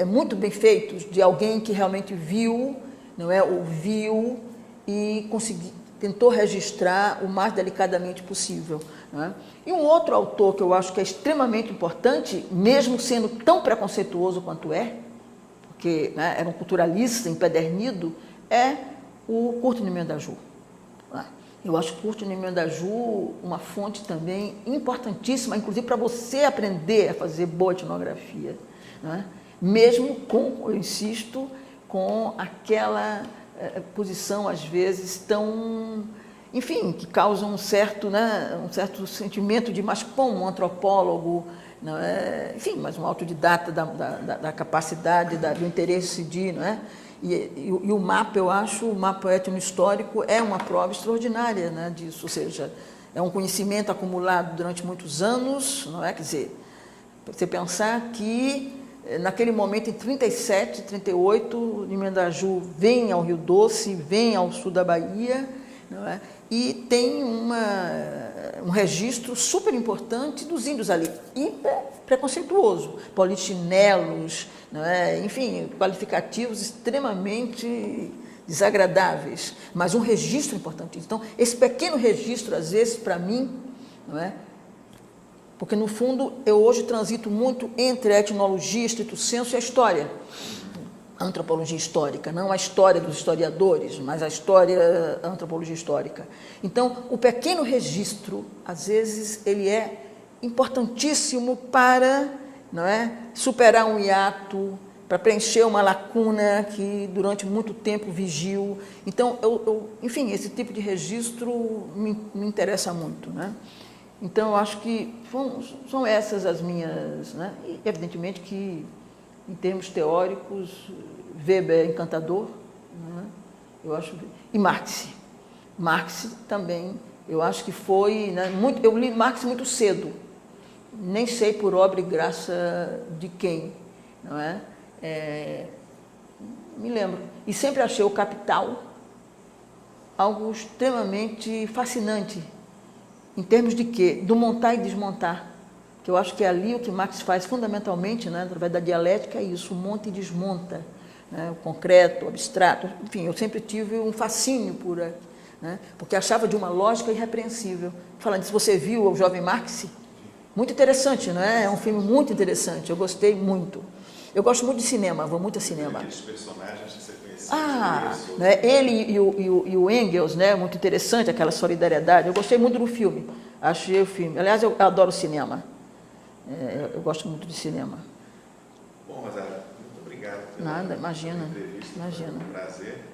muito bem feitos, de alguém que realmente viu, não é, ouviu e tentou registrar o mais delicadamente possível. Né? E um outro autor que eu acho que é extremamente importante, mesmo sendo tão preconceituoso quanto porque, né, era um culturalista empedernido, é o Curto Nimendaju. Eu acho o Curto Nimendaju uma fonte também importantíssima, inclusive para você aprender a fazer boa etnografia, né? Mesmo com, eu insisto, com aquela posição, às vezes, tão, enfim, que causa um certo sentimento de, mas como um antropólogo, não é? Enfim, mas um autodidata da capacidade, do interesse de, não é? E o mapa, eu acho, o mapa etnohistórico é uma prova extraordinária, né, disso, ou seja, é um conhecimento acumulado durante muitos anos, não é? Quer dizer, você pensar que naquele momento, em 37, 38, Nimendaju vem ao Rio Doce, vem ao sul da Bahia, não é? E tem um registro super importante dos índios ali, hiper preconceituoso, polichinelos, não é? Enfim, qualificativos extremamente desagradáveis, mas um registro importante. Então, esse pequeno registro, às vezes, para mim, não é? Porque, no fundo, eu hoje transito muito entre a etnologia, estrito sensu e a história. A antropologia histórica, não a história dos historiadores, mas a história, a antropologia histórica. Então, o pequeno registro, às vezes, ele é importantíssimo para, não é, superar um hiato, para preencher uma lacuna que durante muito tempo vigiu. Então, enfim, esse tipo de registro me interessa muito, né? Então, eu acho que são essas as minhas, né? E, evidentemente, que, em termos teóricos, Weber é encantador, né? Eu acho, e Marx. Marx também, eu acho que foi, né, eu li Marx muito cedo, nem sei por obra e graça de quem, não é? Me lembro. E sempre achei o Capital algo extremamente fascinante, em termos de quê? Do montar e desmontar. Que eu acho que é ali o que Marx faz fundamentalmente, né, através da dialética, é isso, monta e desmonta, né, o concreto, o abstrato. Enfim, eu sempre tive um fascínio por, né, porque achava de uma lógica irrepreensível. Falando, se você viu o Jovem Marx, muito interessante, não é? É um filme muito interessante, eu gostei muito. Eu gosto muito de cinema, vou muito a cinema. Aqueles personagens que você conhecia. Né, ele e o Engels, né, muito interessante, aquela solidariedade. Eu gostei muito do filme, achei o filme. Aliás, eu adoro cinema. Eu gosto muito de cinema. Bom, Rosada, muito obrigado pela Nada, imagina. entrevista. Imagina. Foi um prazer.